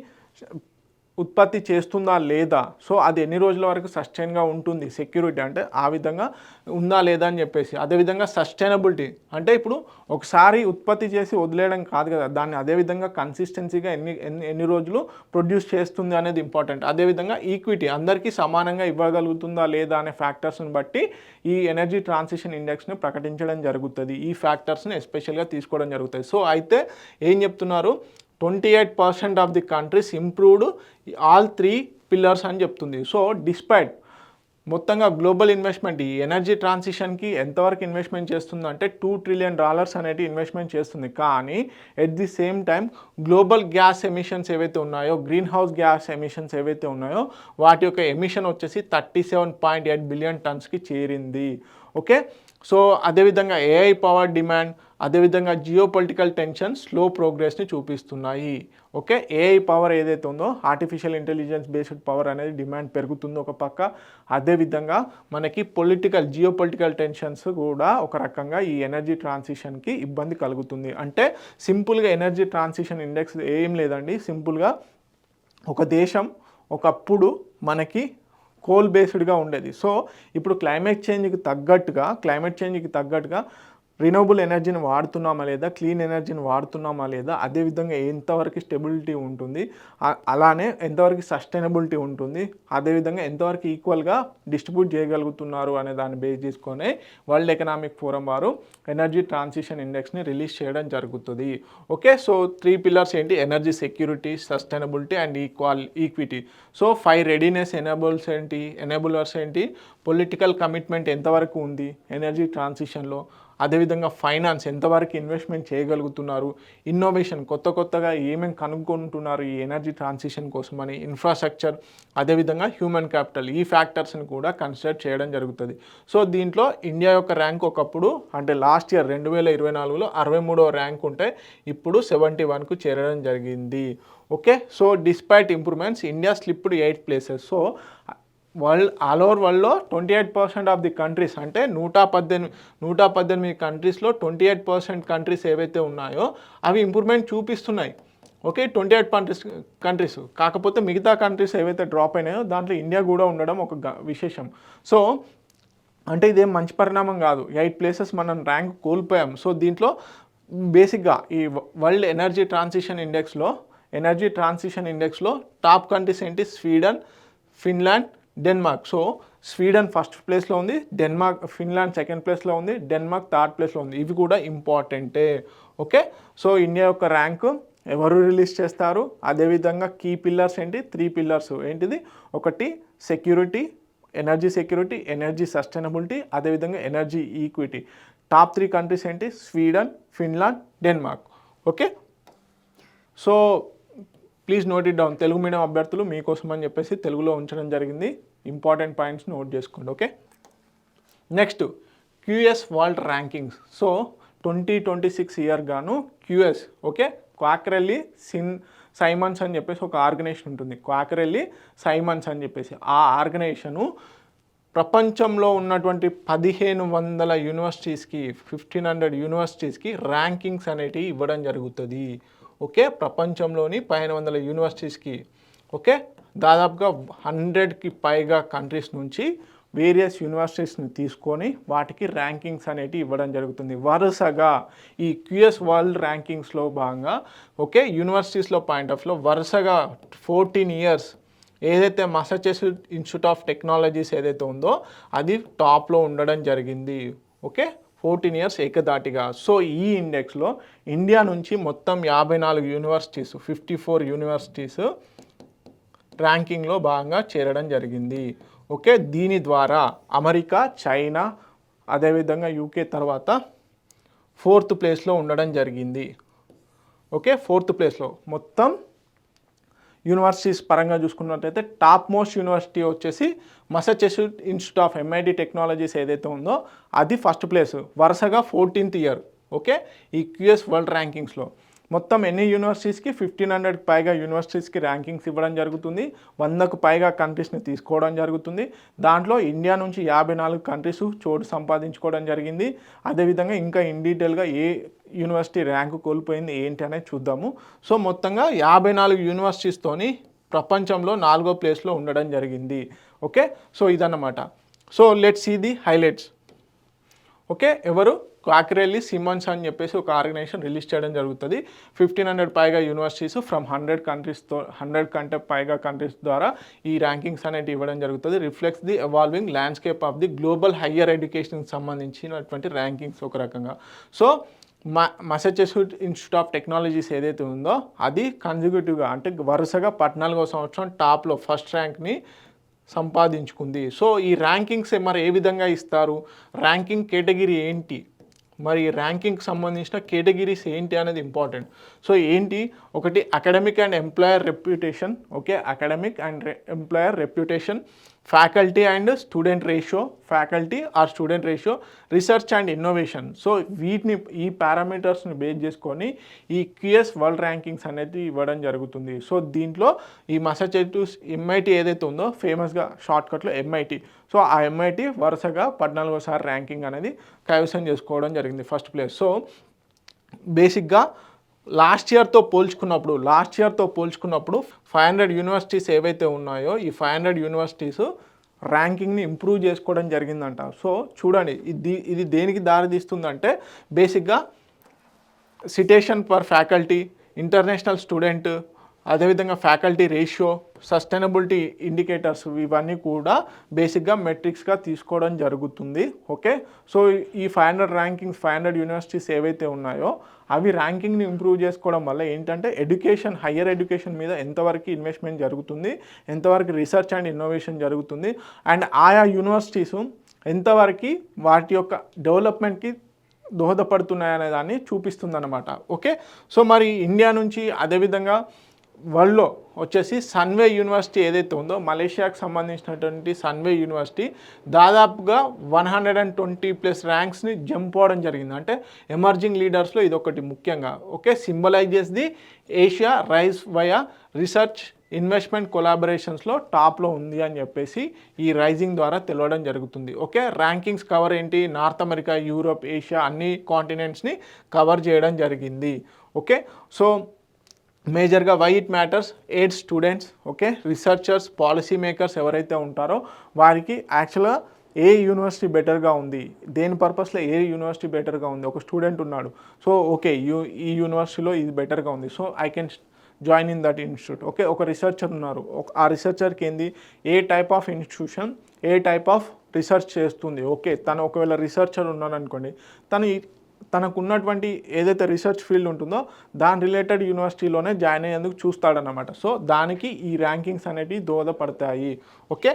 ఉత్పత్తి చేస్తుందా లేదా, సో అది ఎన్ని రోజుల వరకు సస్టైన్గా ఉంటుంది, సెక్యూరిటీ అంటే ఆ విధంగా ఉందా లేదా అని చెప్పేసి. అదేవిధంగా సస్టైనబిలిటీ అంటే ఇప్పుడు ఒకసారి ఉత్పత్తి చేసి వదిలేయడం కాదు కదా, దాన్ని అదేవిధంగా కన్సిస్టెన్సీగా ఎన్ని రోజులు ప్రొడ్యూస్ చేస్తుంది అనేది ఇంపార్టెంట్. అదేవిధంగా ఈక్విటీ అందరికీ సమానంగా ఇవ్వగలుగుతుందా లేదా అనే ఫ్యాక్టర్స్ని బట్టి ఈ ఎనర్జీ ట్రాన్సిషన్ ఇండెక్స్ని ప్రకటించడం జరుగుతుంది. ఈ ఫ్యాక్టర్స్ని ఎస్పెషల్గా తీసుకోవడం జరుగుతుంది. సో అయితే ఏం చెప్తున్నారు, 28% of the countries improved all 3 pillars అని చెప్తుంది. సో డిస్పైట్ మొత్తంగా గ్లోబల్ ఇన్వెస్ట్మెంట్ ఈ ఎనర్జీ ట్రాన్సిషన్కి ఎంతవరకు ఇన్వెస్ట్మెంట్ చేస్తుందంటే $2 trillion అనేది ఇన్వెస్ట్మెంట్ చేస్తుంది. కానీ at the same time global gas emissions ఏవైతే ఉన్నాయో గ్రీన్ హౌస్ గ్యాస్ ఎమిషన్స్ ఏవైతే ఉన్నాయో వాటి యొక్క ఎమిషన్ వచ్చేసి 37.8 బిలియన్ టన్స్కి చేరింది. ఓకే, సో అదేవిధంగా ఏఐ పవర్ డిమాండ్, అదేవిధంగా జియో పొలిటికల్ టెన్షన్ స్లో ప్రోగ్రెస్ని చూపిస్తున్నాయి. ఓకే, ఏఐ పవర్ ఏదైతే ఉందో ఆర్టిఫిషియల్ ఇంటెలిజెన్స్ బేస్డ్ పవర్ అనేది డిమాండ్ పెరుగుతుంది ఒక పక్క. అదేవిధంగా మనకి జియో పొలిటికల్ టెన్షన్స్ కూడా ఒక రకంగా ఈ ఎనర్జీ ట్రాన్సిషన్కి ఇబ్బంది కలుగుతుంది. అంటే సింపుల్గా ఎనర్జీ ట్రాన్సిషన్ ఇండెక్స్ ఏం లేదండి, సింపుల్గా ఒక దేశం ఒకప్పుడు మనకి కోల్ బేస్డ్గా ఉండేది. సో ఇప్పుడు క్లైమేట్ చేంజ్కి తగ్గట్టుగా రినవబుల్ ఎనర్జీని వాడుతున్నామా లేదా, క్లీన్ ఎనర్జీని వాడుతున్నామా లేదా, అదేవిధంగా ఎంతవరకు స్టెబిలిటీ ఉంటుంది, అలానే ఎంతవరకు సస్టైనబిలిటీ ఉంటుంది, అదేవిధంగా ఎంతవరకు ఈక్వల్గా డిస్ట్రిబ్యూట్ చేయగలుగుతున్నారు అనే దాన్ని బేస్ చేసుకొని వరల్డ్ ఎకనామిక్ ఫోరం వారు ఎనర్జీ ట్రాన్సిషన్ ఇండెక్స్ని రిలీజ్ చేయడం జరుగుతుంది. ఓకే, సో 3 పిల్లర్స్ ఏంటి? Energy security, sustainability and equity. So 5 readiness enablers ఏంటి? పొలిటికల్ కమిట్మెంట్ ఎంతవరకు ఉంది ఎనర్జీ ట్రాన్సిషన్లో, అదేవిధంగా ఫైనాన్స్ ఎంతవరకు ఇన్వెస్ట్మెంట్ చేయగలుగుతున్నారు, ఇన్నోవేషన్ కొత్తగా ఏమేమి కనుక్కుంటున్నారు ఈ ఎనర్జీ ట్రాన్సిషన్ కోసమని, ఇన్ఫ్రాస్ట్రక్చర్, అదేవిధంగా హ్యూమన్ క్యాపిటల్, ఈ ఫ్యాక్టర్స్ని కూడా కన్సిడర్ చేయడం జరుగుతుంది. సో దీంట్లో ఇండియా యొక్క ర్యాంక్ ఒకప్పుడు అంటే లాస్ట్ ఇయర్ 2024లో 63వ ర్యాంక్ ఉంటే ఇప్పుడు 71కు చేరడం జరిగింది. Okay, so despite improvements India slipped 8 places. So all over వరల్డ్లో 28% ఆఫ్ ది కంట్రీస్ అంటే 118 కంట్రీస్లో 28% కంట్రీస్ ఏవైతే ఉన్నాయో అవి ఇంప్రూవ్మెంట్ చూపిస్తున్నాయి. ఓకే, 28 కంట్రీస్ కాకపోతే మిగతా కంట్రీస్ ఏవైతే డ్రాప్ అయినాయో దాంట్లో ఇండియా కూడా ఉండడం ఒక విశేషం. సో అంటే ఇదేం మంచి పరిణామం కాదు, 8 ప్లేసెస్ మనం ర్యాంక్ కోల్పోయాం. సో దీంట్లో బేసిక్గా ఈ వరల్డ్ ఎనర్జీ ట్రాన్సిషన్ ఇండెక్స్లో టాప్ కంట్రీస్ ఏంటి? Sweden, Finland, Denmark. So Sweden first ప్లేస్లో ఉంది, ఫిన్లాండ్ సెకండ్ ప్లేస్లో ఉంది, డెన్మార్క్ థర్డ్ ప్లేస్లో ఉంది. ఇవి కూడా ఇంపార్టెంటే. ఓకే, సో ఇండియా యొక్క ర్యాంకు ఎవరు రిలీజ్ చేస్తారు, అదేవిధంగా కీ పిల్లర్స్ ఏంటి? 3 పిల్లర్స్ ఏంటిది? ఒకటి ఎనర్జీ సెక్యూరిటీ, ఎనర్జీ సస్టైనబిలిటీ, అదేవిధంగా ఎనర్జీ ఈక్విటీ. టాప్ 3 కంట్రీస్ ఏంటి? Sweden, Finland, Denmark. Okay, so please note it down. Telugu medium అభ్యర్థులు మీకోసం అని చెప్పేసి తెలుగులో ఉంచడం జరిగింది. ఇంపార్టెంట్ పాయింట్స్ నోట్ చేసుకోండి. Okay, next QS world rankings. So 2026 year గాను క్యూఎస్, ఓకే, క్వాక్రెల్లీ సైమన్స్ అని చెప్పేసి ఒక ఆర్గనైజేషన్ ఉంటుంది. క్వాక్రెల్లీ సైమన్స్ అని చెప్పేసి ఆ ఆర్గనైజేషను ప్రపంచంలో ఉన్నటువంటి 1500 యూనివర్సిటీస్కి 1500 యూనివర్సిటీస్కి ర్యాంకింగ్స్ అనేటివి ఇవ్వడం జరుగుతుంది. ఓకే, ప్రపంచంలోని 1500 యూనివర్సిటీస్కి, ఓకే, దాదాపుగా 100కి పైగా కంట్రీస్ నుంచి వేరియస్ యూనివర్సిటీస్ని తీసుకొని వాటికి ర్యాంకింగ్స్ అనేటివి ఇవ్వడం జరుగుతుంది వరుసగా. ఈ క్యూఎస్ వరల్డ్ ర్యాంకింగ్స్లో భాగంగా ఓకే యూనివర్సిటీస్లో పాయింట్ ఆఫ్ లో వరుసగా 14 ఇయర్స్ ఏదైతే మసాచుసెట్స్ ఇన్స్టిట్యూట్ ఆఫ్ టెక్నాలజీస్ ఏదైతే ఉందో అది టాప్లో ఉండడం జరిగింది. ఓకే, 14 ఇయర్స్ ఏకదాటిగా. సో ఈ ఇండెక్స్లో ఇండియా నుంచి మొత్తం 54 యూనివర్సిటీస్ 54 యూనివర్సిటీస్ ర్యాంకింగ్లో భాగంగా చేరడం జరిగింది. ఓకే, దీని ద్వారా అమెరికా, చైనా, అదేవిధంగా యూకే తర్వాత 4th ప్లేస్లో ఉండడం జరిగింది. ఓకే, 4th ప్లేస్లో మొత్తం యూనివర్సిటీస్ పరంగా చూసుకున్నట్లయితే టాప్ మోస్ట్ యూనివర్సిటీ వచ్చేసి Massachusetts institute of MIT technologies ఏదైతే ఉందో అది ఫస్ట్ ప్లేస్ వరుసగా 14th ఇయర్. ఓకే, ఈ క్యూఎస్ వరల్డ్ ర్యాంకింగ్స్లో మొత్తం ఎన్ని యూనివర్సిటీస్కి 1500కి పైగా యూనివర్సిటీస్కి ర్యాంకింగ్స్ ఇవ్వడం జరుగుతుంది. 100కు పైగా కంట్రీస్ని తీసుకోవడం జరుగుతుంది. దాంట్లో ఇండియా నుంచి 54 కంట్రీస్ చోటు సంపాదించుకోవడం జరిగింది. అదేవిధంగా ఇంకా ఇన్ డీటెయిల్గా ఏ యూనివర్సిటీ ర్యాంకు కోల్పోయింది ఏంటి అనేది చూద్దాము. సో మొత్తంగా 54 యూనివర్సిటీస్తోని ప్రపంచంలో 4వ ప్లేస్లో ఉండడం జరిగింది. ఓకే, సో ఇదన్నమాట. So let's see the highlights. Okay, ఎవరు క్వాక్రెల్లీ సైమన్స్ అని చెప్పేసి ఒక ఆర్గనైజేషన్ రిలీజ్ చేయడం జరుగుతుంది. 1500 పైగా యూనివర్సిటీస్ ఫ్రమ్ 100 కంటే పైగా కంట్రీస్ ద్వారా ఈ ర్యాంకింగ్స్ అనేవి ఇవ్వడం జరుగుతుంది. Reflects the evolving landscape of the global higher ఎడ్యుకేషన్కి సంబంధించినటువంటి ర్యాంకింగ్స్ ఒక రకంగా. So Massachusetts institute of technologies ఏదైతే ఉందో అది కన్సిక్యూటివ్గా అంటే వరుసగా 14వ సంవత్సరం టాప్లో ఫస్ట్ ర్యాంక్ని సంపాదించుకుంది. సో ఈ ర్యాంకింగ్స్ మరి ఏ విధంగా ఇస్తారు, ర్యాంకింగ్ కేటగిరీ ఏంటి, మరి ర్యాంకింగ్కి సంబంధించిన కేటగిరీస్ ఏంటి అనేది ఇంపార్టెంట్. సో ఏంటి, ఒకటి academic and employer reputation. Okay, academic and employer reputation. Faculty and student ratio, faculty or student ratio, research and innovation. So వీటిని ఈ పారామీటర్స్ని బేస్ చేసుకొని ఈ క్యూఎస్ వరల్డ్ ర్యాంకింగ్స్ అనేది ఇవ్వడం జరుగుతుంది. సో దీంట్లో ఈ మసాచుసెట్స్ ఎంఐటి ఏదైతే ఉందో ఫేమస్గా షార్ట్కట్లో ఎంఐటి, సో ఆ ఎంఐటి వరుసగా 14సారి ర్యాంకింగ్ అనేది కైవసం చేసుకోవడం జరిగింది, ఫస్ట్ ప్లేస్. సో బేసిక్గా లాస్ట్ ఇయర్తో పోల్చుకున్నప్పుడు 500 యూనివర్సిటీస్ ఏవైతే ఉన్నాయో ఈ 500 యూనివర్సిటీస్ ర్యాంకింగ్ని ఇంప్రూవ్ చేసుకోవడం జరిగిందంట. సో చూడండి ఇది దేనికి దారితీస్తుందంటే బేసిక్గా citation per faculty, international student, అదేవిధంగా ఫ్యాకల్టీ రేషియో, సస్టైనబిలిటీ ఇండికేటర్స్, ఇవన్నీ కూడా బేసిక్గా మెట్రిక్స్గా తీసుకోవడం జరుగుతుంది. ఓకే, సో ఈ 500 యూనివర్సిటీస్ ఏవైతే ఉన్నాయో అవి ర్యాంకింగ్ని ఇంప్రూవ్ చేసుకోవడం వల్ల ఏంటంటే హయ్యర్ ఎడ్యుకేషన్ మీద ఎంతవరకు ఇన్వెస్ట్మెంట్ జరుగుతుంది, ఎంతవరకు రీసెర్చ్ అండ్ ఇన్నోవేషన్ జరుగుతుంది, అండ్ ఆయా యూనివర్సిటీస్ ఎంతవరకు వాటి యొక్క డెవలప్మెంట్కి దోహదపడుతున్నాయనే దాన్ని చూపిస్తుందన్నమాట. ఓకే, సో మరి ఇండియా నుంచి అదేవిధంగా వరల్డ్లో వచ్చేసి సన్వే యూనివర్సిటీ ఏదైతే ఉందో మలేషియాకి సంబంధించినటువంటి సన్వే యూనివర్సిటీ దాదాపుగా 120+ ర్యాంక్స్ని జంప్ అవడం జరిగింది. అంటే ఎమర్జింగ్ లీడర్స్లో ఇదొకటి ముఖ్యంగా. Okay, symbolizes the Asia rise via research investment కొలాబరేషన్స్లో టాప్లో ఉంది అని చెప్పేసి ఈ రైజింగ్ ద్వారా తెలవడం జరుగుతుంది. ఓకే, ర్యాంకింగ్స్ కవర్ ఏంటి, నార్త్ అమెరికా, యూరోప్, ఏషియా అన్ని కాంటినెంట్స్ని కవర్ చేయడం జరిగింది. ఓకే, సో మేజర్గా why it matters, 8 students, okay, researchers, policy makers ఎవరైతే ఉంటారో వారికి యాక్చువల్గా ఏ యూనివర్సిటీ బెటర్గా ఉంది, దేని పర్పస్లో ఏ యూనివర్సిటీ బెటర్గా ఉంది. ఒక స్టూడెంట్ ఉన్నాడు, సో ఓకే ఈ యూనివర్సిటీలో ఇది బెటర్గా ఉంది, so I can join in that institute. Okay, ఒక రీసెర్చర్ ఉన్నారు, ఆ రీసెర్చర్కి ఏంది ఏ టైప్ ఆఫ్ ఇన్స్టిట్యూషన్ ఏ టైప్ ఆఫ్ రీసెర్చ్ చేస్తుంది. ఓకే, తను ఒకవేళ రీసెర్చర్ ఉన్నాను అనుకోండి, తనకు ఉన్నటువంటి ఏదైతే రీసెర్చ్ ఫీల్డ్ ఉంటుందో దాని రిలేటెడ్ యూనివర్సిటీలోనే జాయిన్ అయ్యేందుకు చూస్తాడనమాట. సో దానికి ఈ ర్యాంకింగ్స్ అనేవి దోహదపడతాయి. ఓకే,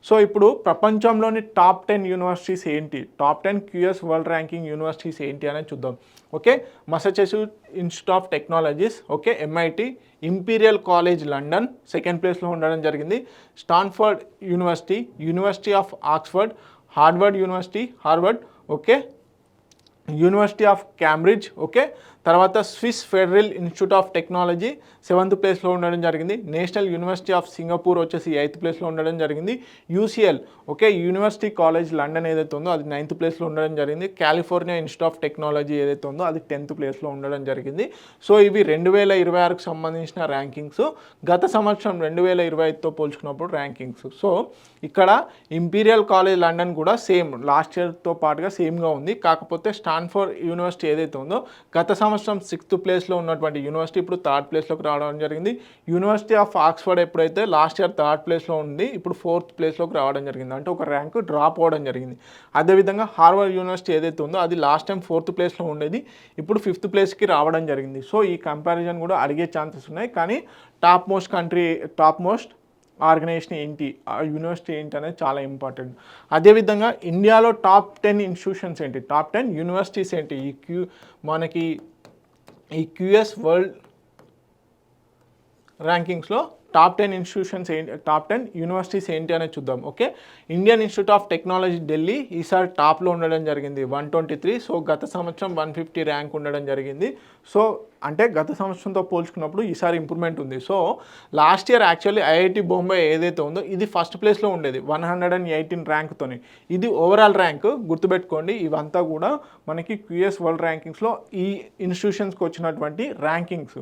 సో ఇప్పుడు ప్రపంచంలోని టాప్ 10 యూనివర్సిటీస్ ఏంటి, top 10 QS world ranking universities ఏంటి అనేది చూద్దాం. Okay, Massachusetts institute of technologies, okay, MIT, imperial college London second ప్లేస్లో ఉండడం జరిగింది, Stanford university, university of Oxford, Harvard university, okay, university of Cambridge, okay, తర్వాత Swiss federal institute of technology 7th ప్లేస్లో ఉండడం జరిగింది, నేషనల్ యూనివర్సిటీ ఆఫ్ సింగపూర్ వచ్చేసి 8th ప్లేస్లో ఉండడం జరిగింది, UCL, okay, university college London ఏదైతే ఉందో అది 9th ప్లేస్లో ఉండడం జరిగింది, కాలిఫోర్నియా ఇన్స్టిట్యూట్ ఆఫ్ టెక్నాలజీ ఏదైతే ఉందో అది 10th ప్లేస్లో ఉండడం జరిగింది. సో ఇవి 2026కు సంబంధించిన ర్యాంకింగ్స్, గత సంవత్సరం 2025తో పోల్చుకున్నప్పుడు ర్యాంకింగ్స్. సో ఇక్కడ ఇంపీరియల్ కాలేజ్ లండన్ కూడా సేమ్ లాస్ట్ ఇయర్తో పాటుగా సేమ్గా ఉంది, కాకపోతే స్టాన్ఫోర్డ్ యూనివర్సిటీ ఏదైతే ఉందో గత సంవత్సరం 6th ప్లేస్లో ఉన్నటువంటి యూనివర్సిటీ ఇప్పుడు 3rd ప్లేస్లోకి రావడం జరిగింది. యూనివర్సిటీ ఆఫ్ ఆక్స్ఫర్డ్ ఎప్పుడైతే లాస్ట్ ఇయర్ 3rd ప్లేస్లో ఉంది, ఇప్పుడు 4th ప్లేస్లోకి రావడం జరిగింది, అంటే ఒక ర్యాంకు డ్రాప్ అవ్వడం జరిగింది. అదేవిధంగా హార్వర్డ్ యూనివర్సిటీ ఏదైతే ఉందో అది లాస్ట్ టైం 4th ప్లేస్లో ఉండేది, ఇప్పుడు 5th ప్లేస్కి రావడం జరిగింది. సో ఈ కంపారిజన్ కూడా అడిగే ఛాన్సెస్ ఉన్నాయి, కానీ టాప్ మోస్ట్ ఆర్గనైజేషన్ ఏంటి, ఆ యూనివర్సిటీ ఏంటి అనేది చాలా ఇంపార్టెంట్. అదేవిధంగా ఇండియాలో టాప్ 10 ఇన్స్టిట్యూషన్స్ ఏంటి, టాప్ 10 యూనివర్సిటీస్ ఏంటి, మనకి ఈ క్యూఎస్ వరల్డ్ ర్యాంకింగ్స్లో టాప్ 10 ఇన్స్టిట్యూషన్స్ ఏంటి, టాప్ 10 యూనివర్సిటీస్ ఏంటి అనేది చూద్దాం. Okay, Indian institute of technology Delhi ఈసారి టాప్లో ఉండడం జరిగింది 123. సో గత సంవత్సరం 150 ర్యాంక్ ఉండడం జరిగింది. సో అంటే గత సంవత్సరంతో పోల్చుకున్నప్పుడు ఈసారి ఇంప్రూవ్మెంట్ ఉంది. So last year actually IIT Bombay ఏదైతే ఉందో ఇది ఫస్ట్ ప్లేస్లో ఉండేది 118 ర్యాంక్తోని. ఇది ఓవరాల్ ర్యాంక్ గుర్తుపెట్టుకోండి, ఇవంతా కూడా మనకి క్యూఎస్ వరల్డ్ ర్యాంకింగ్స్లో ఈ ఇన్స్టిట్యూషన్స్కి వచ్చినటువంటి ర్యాంకింగ్స్,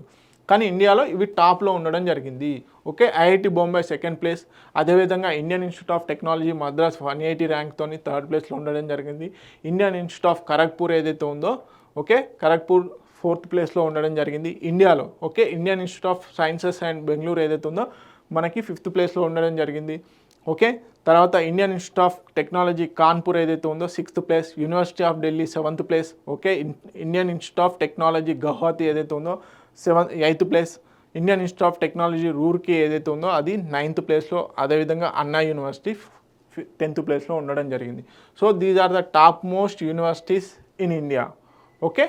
కానీ ఇండియాలో ఇవి టాప్లో ఉండడం జరిగింది. ఓకే, ఐఐటి బొంబాయి 2nd ప్లేస్, అదేవిధంగా Indian institute of technology Madras 180 ర్యాంక్తో 3rd ప్లేస్లో ఉండడం జరిగింది. ఇండియన్ ఇన్స్టిట్యూట్ ఆఫ్ ఖరగ్పూర్ ఏదైతే ఉందో, ఓకే, ఖరగ్పూర్ 4th ప్లేస్లో ఉండడం జరిగింది ఇండియాలో. Okay, Indian institute of sciences and Bengaluru ఏదైతే ఉందో మనకి 5th ప్లేస్లో ఉండడం జరిగింది. ఓకే, తర్వాత Indian institute of technology Kanpur ఏదైతే ఉందో 6th place, university of Delhi 7th place, okay, Indian institute of technology Guwahati ఏదైతే ఉందో 8th place, Indian institute of technology Roorkee ఏదైతే ఉందో అది 9th ప్లేస్లో, అదేవిధంగా అన్నా యూనివర్సిటీ 10th ప్లేస్లో ఉండడం జరిగింది. So these are the top most universities in India. Okay,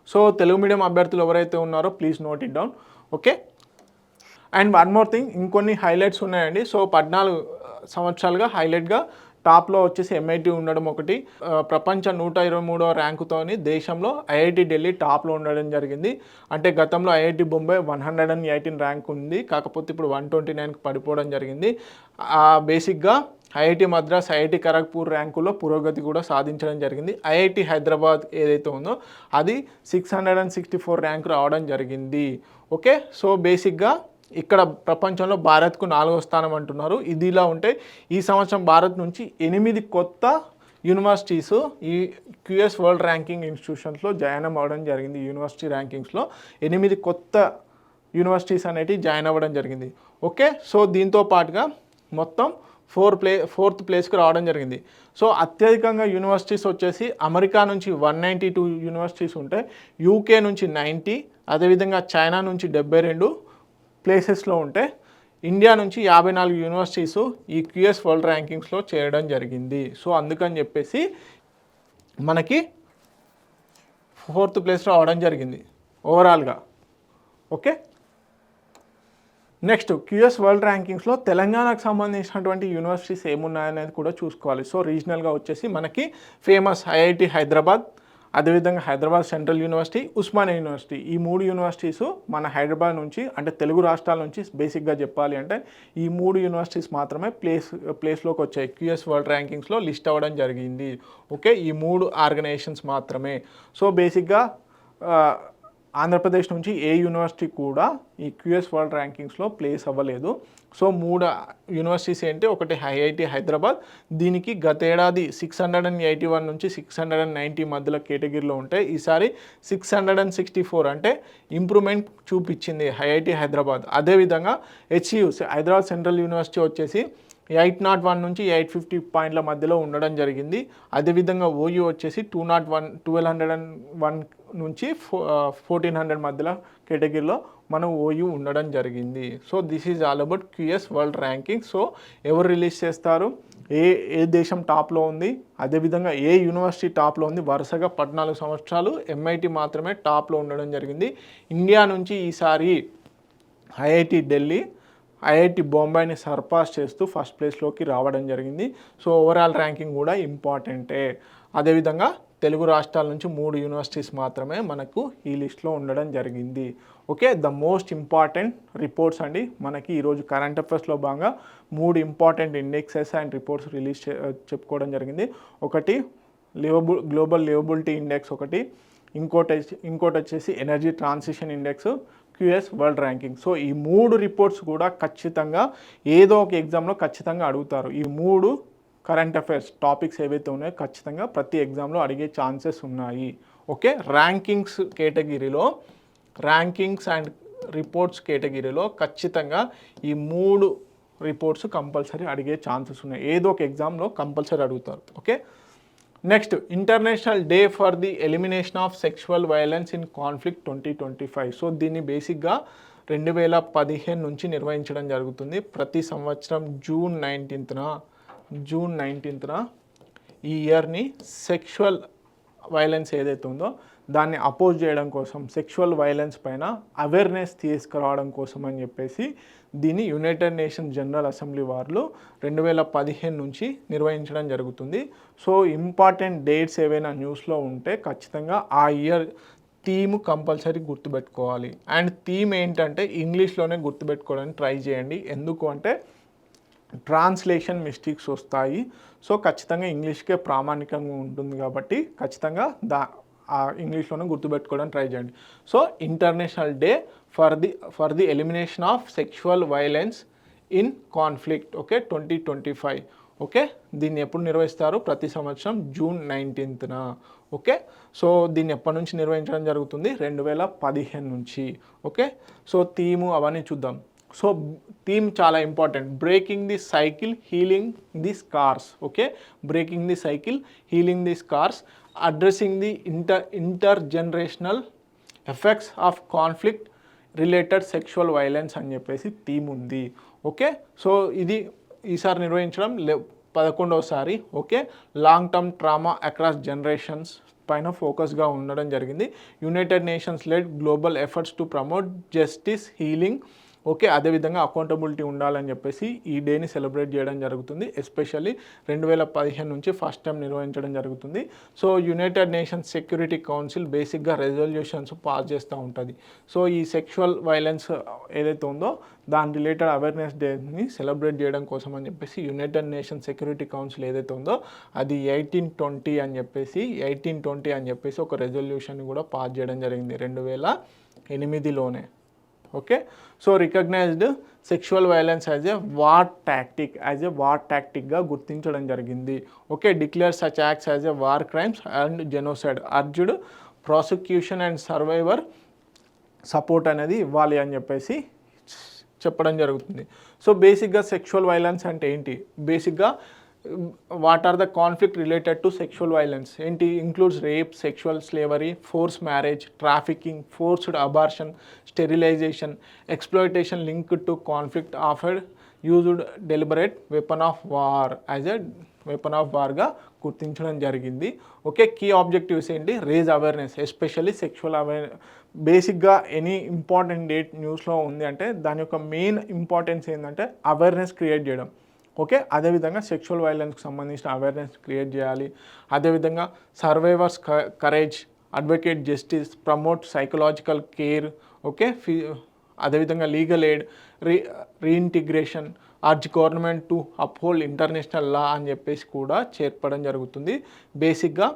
so Telugu medium అభ్యర్థులు ఎవరైతే ఉన్నారో please note it down. Okay, and one more thing, ఇంకొన్ని హైలైట్స్ ఉన్నాయండి. సో 14 సంవత్సరాలుగా హైలైట్గా టాప్లో వచ్చేసి ఎంఐటి ఉండడం ఒకటి. ప్రపంచ 123వ ర్యాంకుతోని దేశంలో ఐఐటి ఢిల్లీ టాప్లో ఉండడం జరిగింది. అంటే గతంలో ఐఐటి బొంబాయి 118 ర్యాంక్ ఉంది, కాకపోతే ఇప్పుడు 129కి పడిపోవడం జరిగింది. బేసిక్గా ఐఐటి మద్రాస్, ఐఐటి ఖరగ్పూర్ ర్యాంకులో పురోగతి కూడా సాధించడం జరిగింది. ఐఐటి హైదరాబాద్ ఏదైతే ఉందో అది 664 ర్యాంకు రావడం జరిగింది. ఓకే, సో బేసిక్గా ఇక్కడ ప్రపంచంలో భారత్కు 4వ స్థానం అంటున్నారు. ఇదిలా ఉంటే ఈ సంవత్సరం భారత్ నుంచి 8 కొత్త యూనివర్సిటీస్ ఈ క్యూఎస్ వరల్డ్ ర్యాంకింగ్ ఇన్స్టిట్యూషన్స్లో జాయిన్ అవ్వడం జరిగింది. యూనివర్సిటీ ర్యాంకింగ్స్లో 8 కొత్త యూనివర్సిటీస్ అనేటివి జాయిన్ అవ్వడం జరిగింది. ఓకే, సో దీంతో పాటుగా మొత్తం ఫోర్త్ ప్లేస్కి రావడం జరిగింది. సో అత్యధికంగా యూనివర్సిటీస్ వచ్చేసి అమెరికా నుంచి 192 యూనివర్సిటీస్ ఉంటే, యూకే నుంచి 90, అదేవిధంగా చైనా నుంచి 72 ప్లేసెస్లో ఉంటే, ఇండియా నుంచి 54 యూనివర్సిటీస్ ఈ క్యూఎస్ వరల్డ్ ర్యాంకింగ్స్లో చేరడం జరిగింది. సో అందుకని చెప్పేసి మనకి 4th ప్లేస్లో రావడం జరిగింది ఓవరాల్గా. ఓకే, నెక్స్ట్ క్యూఎస్ వరల్డ్ ర్యాంకింగ్స్లో తెలంగాణకు సంబంధించినటువంటి యూనివర్సిటీస్ ఏమున్నాయనేది కూడా చూసుకోవాలి. సో రీజనల్గా వచ్చేసి మనకి ఫేమస్ ఐఐటి హైదరాబాద్, అదేవిధంగా Hyderabad central university, Osmania university, ఈ 3 యూనివర్సిటీస్ మన హైదరాబాద్ నుంచి, అంటే తెలుగు రాష్ట్రాల నుంచి బేసిక్గా చెప్పాలి అంటే ఈ 3 యూనివర్సిటీస్ మాత్రమే ప్లేస్లోకి వచ్చాయి, క్యూఎస్ వరల్డ్ ర్యాంకింగ్స్లో లిస్ట్ అవ్వడం జరిగింది. ఓకే, ఈ 3 ఆర్గనైజేషన్స్ మాత్రమే. సో బేసిక్గా ఆంధ్రప్రదేశ్ నుంచి ఏ యూనివర్సిటీ కూడా ఈ క్యూఎస్ వరల్డ్ ర్యాంకింగ్స్లో ప్లేస్ అవ్వలేదు. సో 3 యూనివర్సిటీస్ ఏంటి, ఒకటి ఐఐటి హైదరాబాద్, దీనికి గతేడాది 681 నుంచి 690 మధ్యలో కేటగిరీలో ఉంటే ఈసారి 664, అంటే ఇంప్రూవ్మెంట్ చూపించింది ఐఐటి హైదరాబాద్. అదేవిధంగా హెచ్సియుస్ హైదరాబాద్ సెంట్రల్ యూనివర్సిటీ వచ్చేసి 801 నుంచి 850 పాయింట్ల మధ్యలో ఉండడం జరిగింది. అదేవిధంగా ఓయూ వచ్చేసి 1201 నుంచి 1400 మధ్యలో కేటగిరీలో మనం ఓయూ ఉండడం జరిగింది. So this is all about QS world ranking. So ఎవరు రిలీజ్ చేస్తారు, ఏ దేశం టాప్లో ఉంది, అదేవిధంగా ఏ యూనివర్సిటీ టాప్లో ఉంది. వరుసగా 14 సంవత్సరాలు ఎంఐటి మాత్రమే టాప్లో ఉండడం జరిగింది. ఇండియా నుంచి ఈసారి ఐఐటి ఢిల్లీ, ఐఐటి బొంబాయిని సర్పాస్ చేస్తూ ఫస్ట్ ప్లేస్లోకి రావడం జరిగింది. సో ఓవరాల్ ర్యాంకింగ్ కూడా ఇంపార్టెంటే. అదేవిధంగా తెలుగు రాష్ట్రాల నుంచి 3 యూనివర్సిటీస్ మాత్రమే మనకు ఈ లిస్ట్లో ఉండడం జరిగింది. Okay, the most important reports అండి మనకి ఈరోజు కరెంట్ అఫైర్స్లో భాగంగా 3 important indexes and reports release చెప్పుకోవడం జరిగింది. ఒకటి గ్లోబల్ లివబిలిటీ ఇండెక్స్, ఒకటి ఇంకోటి వచ్చేసి energy transition index, QS world ranking. So ఈ 3 రిపోర్ట్స్ కూడా ఖచ్చితంగా ఏదో ఒక ఎగ్జామ్లో ఖచ్చితంగా అడుగుతారు. ఈ 3 కరెంట్ అఫైర్స్ టాపిక్స్ ఏవైతే ఉన్నాయో ఖచ్చితంగా ప్రతి ఎగ్జామ్లో అడిగే ఛాన్సెస్ ఉన్నాయి. ఓకే, ర్యాంకింగ్స్ కేటగిరీలో, ర్యాంకింగ్స్ అండ్ రిపోర్ట్స్ కేటగిరీలో ఖచ్చితంగా ఈ 3 రిపోర్ట్స్ కంపల్సరీ అడిగే ఛాన్సెస్ ఉన్నాయి. ఏదో ఒక ఎగ్జామ్లో కంపల్సరీ అడుగుతారు. Okay, next international day for the elimination of sexual violence in conflict 2025. So దీన్ని బేసిక్గా 2015 నుంచి నిర్వహించడం జరుగుతుంది. ప్రతి సంవత్సరం జూన్ 19న ఈ ఇయర్ని సెక్షువల్ వైలెన్స్ ఏదైతే ఉందో దాన్ని అపోజ్ చేయడం కోసం, సెక్షువల్ వైలెన్స్ పైన అవేర్నెస్ తీసుకురావడం కోసం అని చెప్పేసి దీన్ని యునైటెడ్ నేషన్స్ జనరల్ అసెంబ్లీ వారు 2015 నుంచి నిర్వహించడం జరుగుతుంది. సో ఇంపార్టెంట్ డేట్స్ ఏవైనా న్యూస్లో ఉంటే ఖచ్చితంగా ఆ ఇయర్ థీమ్ కంపల్సరీ గుర్తుపెట్టుకోవాలి. అండ్ థీమ్ ఏంటంటే ఇంగ్లీష్లోనే గుర్తుపెట్టుకోవడానికి ట్రై చేయండి. ఎందుకు అంటే ట్రాన్స్లేషన్ మిస్టేక్స్ వస్తాయి. సో ఖచ్చితంగా ఇంగ్లీష్కే ప్రామాణికంగా ఉంటుంది కాబట్టి ఖచ్చితంగా ఇంగ్లీష్లోనే గుర్తుపెట్టుకోవడానికి ట్రై చేయండి. So international day for the elimination of sexual violence in conflict. Okay, 2025. Okay, దీన్ని ఎప్పుడు నిర్వహిస్తారు, ప్రతి సంవత్సరం జూన్ 19న. ఓకే, సో దీన్ని ఎప్పటి నుంచి నిర్వహించడం జరుగుతుంది, 2015 నుంచి. ఓకే, సో థీము అవన్నీ చూద్దాం. సో థీమ్ చాలా important, breaking the cycle, healing the scars. Okay, breaking the cycle, healing the scars, addressing the intergenerational effects of conflict related sexual violence అని చెప్పేసి థీమ్ ఉంది. ఓకే, సో ఇది ఈసారి నిర్వహించడం 11వసారి. Okay, long term trauma across generations పైన ఫోకస్గా ఉండడం జరిగింది. United Nations led global efforts to promote justice, healing, okay, అదేవిధంగా అకౌంటబిలిటీ ఉండాలని చెప్పేసి ఈ డేని సెలబ్రేట్ చేయడం జరుగుతుంది. ఎస్పెషల్లీ 2015 నుంచి ఫస్ట్ టైం నిర్వహించడం జరుగుతుంది. So United nations security council బేసిక్గా రెజల్యూషన్స్ పాస్ చేస్తూ ఉంటుంది. సో ఈ సెక్షువల్ వైలెన్స్ ఏదైతే ఉందో దాని రిలేటెడ్ అవేర్నెస్ డేని సెలబ్రేట్ చేయడం కోసం అని చెప్పేసి యునైటెడ్ నేషన్ సెక్యూరిటీ కౌన్సిల్ ఏదైతే ఉందో అది 1820 అని చెప్పేసి ఒక రెజల్యూషన్ కూడా పాస్ చేయడం జరిగింది 2008లోనే. Okay, so recognized sexual violence as a war టాక్టిక్గా గుర్తించడం జరిగింది. Okay, declare such acts as a war crimes and genocide, urged prosecution and survivor support అనేది ఇవ్వాలి అని చెప్పేసి చెప్పడం జరుగుతుంది. సో బేసిక్గా సెక్షువల్ వైలెన్స్ అంటే ఏంటి, బేసిక్గా what are the conflict related to sexual violence ఏంటి, includes rape, sexual slavery, force marriage, trafficking, forced abortion, sterilisation, exploitation linked to conflict offer used deliberate weapon of war as a weapon of వార్గా గుర్తించడం జరిగింది. Okay, key objectives ఏంటి, raise awareness, especially sexual బేసిక్గా any important date న్యూస్లో ఉంది అంటే దాని యొక్క మెయిన్ ఇంపార్టెన్స్ ఏంటంటే అవేర్నెస్ క్రియేట్ చేయడం. ఓకే, అదేవిధంగా సెక్షువల్ వైలెన్స్కి సంబంధించిన అవేర్నెస్ క్రియేట్ చేయాలి. అదేవిధంగా survivors courage, advocate justice, promote psychological care. Okay, అదేవిధంగా legal aid, reintegration, urge government to uphold international law అని చెప్పేసి కూడా చేర్పడం జరుగుతుంది. బేసిక్గా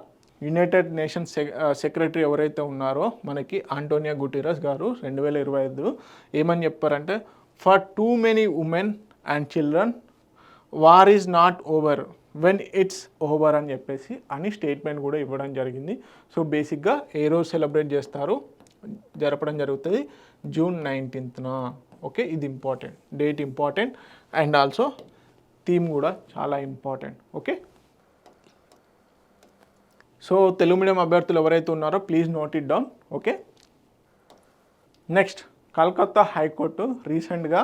యునైటెడ్ నేషన్స్ సెక్రటరీ ఎవరైతే ఉన్నారో మనకి ఆంటోనియో గుటెరస్ గారు 2025 ఏమని చెప్పారంటే, for too many women and children war is not over when it's over అని చెప్పేసి స్టేట్మెంట్ కూడా ఇవ్వడం జరిగింది. సో బేసిక్గా ఏ రోజు సెలబ్రేట్ చేస్తారు, జరపడం జరుగుతుంది June 19th. ఓకే, ఇది important date, important and also theme కూడా చాలా important. Okay, so Telugu medium అభ్యర్థులు ఎవరైతే ఉన్నారో please note it down. Okay, next Calcutta high court రీసెంట్గా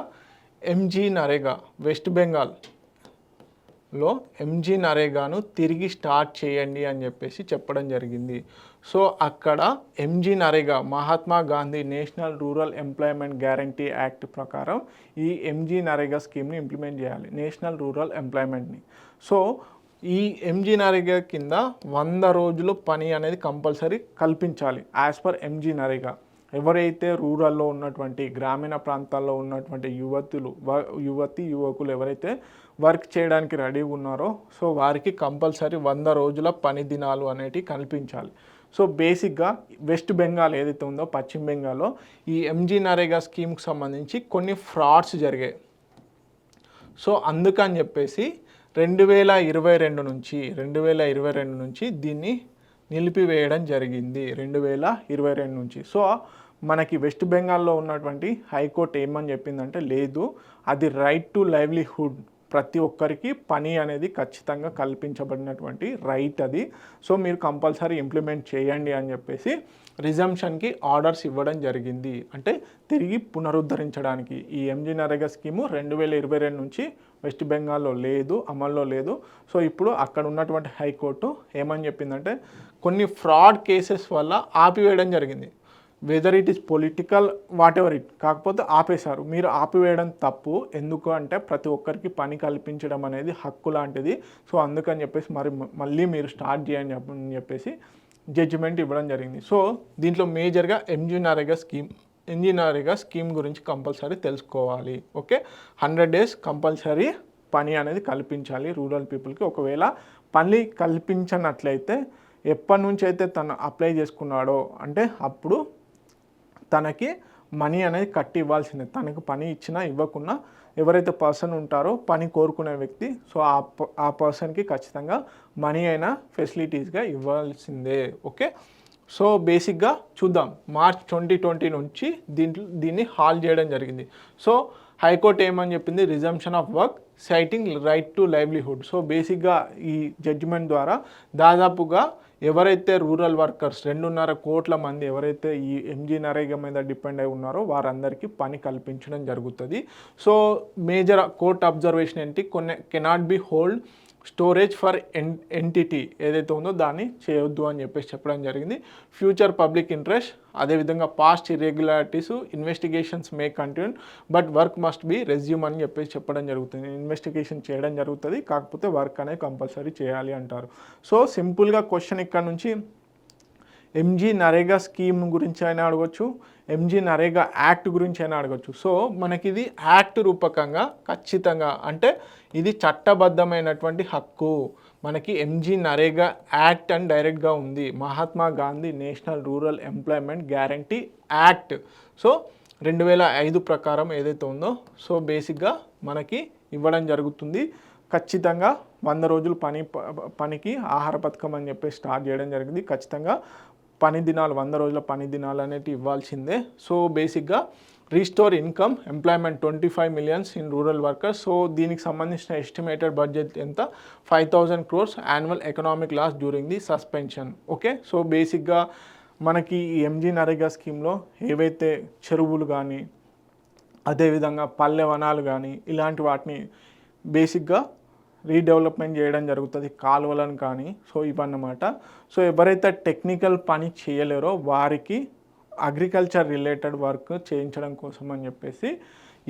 ఎంజీ నరేగా, వెస్ట్ బెంగాల్లో ఎంజీ నరేగాను తిరిగి స్టార్ట్ చేయండి అని చెప్పేసి చెప్పడం జరిగింది. సో అక్కడ MG NREGA Mahatma Gandhi national rural employment guarantee act ప్రకారం ఈ ఎంజీ నరేగా స్కీమ్ని ఇంప్లిమెంట్ చేయాలి, నేషనల్ రూరల్ ఎంప్లాయ్మెంట్ని. సో ఈ ఎంజీ నరేగా కింద 100 రోజులు పని అనేది కంపల్సరీ కల్పించాలి యాజ్ పర్ ఎంజీ నరేగా. ఎవరైతే రూరల్లో ఉన్నటువంటి గ్రామీణ ప్రాంతాల్లో ఉన్నటువంటి యువకులు ఎవరైతే వర్క్ చేయడానికి రెడీగా ఉన్నారో సో వారికి కంపల్సరీ 100 రోజుల పని దినాలు అనేటివి కల్పించాలి. సో బేసిక్గా వెస్ట్ బెంగాల్ ఏదైతే ఉందో పశ్చిమ బెంగాల్లో ఈ ఎంజీ నరేగా స్కీమ్కి సంబంధించి కొన్ని ఫ్రాడ్స్ జరిగాయి. సో అందుకని చెప్పేసి 2022 నుంచి దీన్ని నిలిపివేయడం జరిగింది 2022 నుంచి. సో మనకి వెస్ట్ బెంగాల్లో ఉన్నటువంటి హైకోర్టు ఏమని చెప్పిందంటే, లేదు అది రైట్ టు లైవ్లీహుడ్, ప్రతి ఒక్కరికి పని అనేది ఖచ్చితంగా కల్పించబడినటువంటి రైట్ అది. సో మీరు కంపల్సరీ ఇంప్లిమెంట్ చేయండి అని చెప్పేసి రిజంప్షన్కి ఆర్డర్స్ ఇవ్వడం జరిగింది. అంటే తిరిగి పునరుద్ధరించడానికి ఈ ఎంజీ నరేగా స్కీము 2022 నుంచి వెస్ట్ బెంగాల్లో లేదు, అమల్లో లేదు. సో ఇప్పుడు అక్కడ ఉన్నటువంటి హైకోర్టు ఏమని చెప్పిందంటే, కొన్ని ఫ్రాడ్ కేసెస్ వల్ల ఆపివేయడం జరిగింది. Whether it is political what ever it, కాకపోతే ఆపేశారు. మీరు ఆపివేయడం తప్పు, ఎందుకు అంటే ప్రతి ఒక్కరికి పని కల్పించడం అనేది హక్కు లాంటిది. సో అందుకని చెప్పేసి మళ్ళీ మీరు స్టార్ట్ చేయండి అని చెప్పేసి జడ్జిమెంట్ ఇవ్వడం జరిగింది. సో దీంట్లో మేజర్గా ఎంజీ నరేగా స్కీమ్ గురించి కంపల్సరీ తెలుసుకోవాలి. ఓకే, 100 days కంపల్సరీ పని అనేది కల్పించాలి రూరల్ పీపుల్కి. ఒకవేళ పని కల్పించనట్లయితే ఎప్పటి నుంచి అయితే తను అప్లై చేసుకున్నాడో అంటే అప్పుడు తనకి మనీ అనేది కట్టి ఇవ్వాల్సిందే. తనకు పని ఇచ్చినా ఇవ్వకున్నా ఎవరైతే పర్సన్ ఉంటారో పని కోరుకునే వ్యక్తి, సో ఆ పర్సన్కి ఖచ్చితంగా మనీ అయినా ఫెసిలిటీస్గా ఇవ్వాల్సిందే. ఓకే, సో బేసిక్గా చూద్దాం, March 2020 నుంచి దీన్ని హాల్ చేయడం జరిగింది. సో హైకోర్టు ఏమని చెప్పింది, resumption of work citing right to livelihood. So బేసిక్గా ఈ జడ్జిమెంట్ ద్వారా దాదాపుగా ఎవరైతే రూరల్ వర్కర్స్ 2.5 కోట్ల మంది ఎవరైతే ఈ ఎంజీ నరేగా మీద డిపెండ్ అయి ఉన్నారో వారందరికీ పని కల్పించడం జరుగుతుంది. సో మేజర్ కోర్ట్ అబ్జర్వేషన్ ఏంటి, cannot be hold storage for entity ఏదైతే ఉందో దాన్ని చేయొద్దు అని చెప్పేసి చెప్పడం జరిగింది. ఫ్యూచర్ పబ్లిక్ ఇంట్రెస్ట్, అదేవిధంగా past irregularities investigations May continue but work must be resume అని చెప్పేసి చెప్పడం జరుగుతుంది. ఇన్వెస్టిగేషన్ చేయడం జరుగుతుంది, కాకపోతే వర్క్ అనేది కంపల్సరీ చేయాలి అంటారు. సో సింపుల్గా క్వశ్చన్ ఇక్కడ నుంచి ఎంజీ నరేగా స్కీమ్ గురించి అయినా అడగవచ్చు, ఎంజీ నరేగా యాక్ట్ గురించి అయినా అడగచ్చు. సో మనకి ఇది యాక్ట్ రూపకంగా ఖచ్చితంగా అంటే ఇది చట్టబద్ధమైనటువంటి హక్కు. మనకి ఎంజీ నరేగా యాక్ట్ అని డైరెక్ట్గా ఉంది, Mahatma Gandhi national rural employment guarantee act. So 2005 ప్రకారం ఏదైతే ఉందో సో బేసిక్గా మనకి ఇవ్వడం జరుగుతుంది. ఖచ్చితంగా 100 రోజులు పనికి ఆహార పథకం అని చెప్పి స్టార్ట్ చేయడం జరిగింది. ఖచ్చితంగా పని దినాలు 100 రోజుల పని దినాలు అనేవి ఇవ్వాల్సిందే. సో బేసిక్గా restore income employment 25 millions in rural workers. So దీనికి సంబంధించిన ఎస్టిమేటెడ్ బడ్జెట్ ఎంత 5,000 crores annual economic loss during the suspension. Okay, so బేసిక్గా మనకి ఈ ఎంజీ నరేగా స్కీమ్లో ఏవైతే చెరువులు కానీ అదేవిధంగా పల్లె వనాలు కానీ ఇలాంటి వాటిని బేసిక్గా రీడెవలప్మెంట్ చేయడం జరుగుతుంది, కాలువలను కానీ. సో ఇవన్నమాట. సో ఎవరైతే టెక్నికల్ పని చేయలేరో వారికి అగ్రికల్చర్ రిలేటెడ్ వర్క్ చేయించడం కోసం అని చెప్పేసి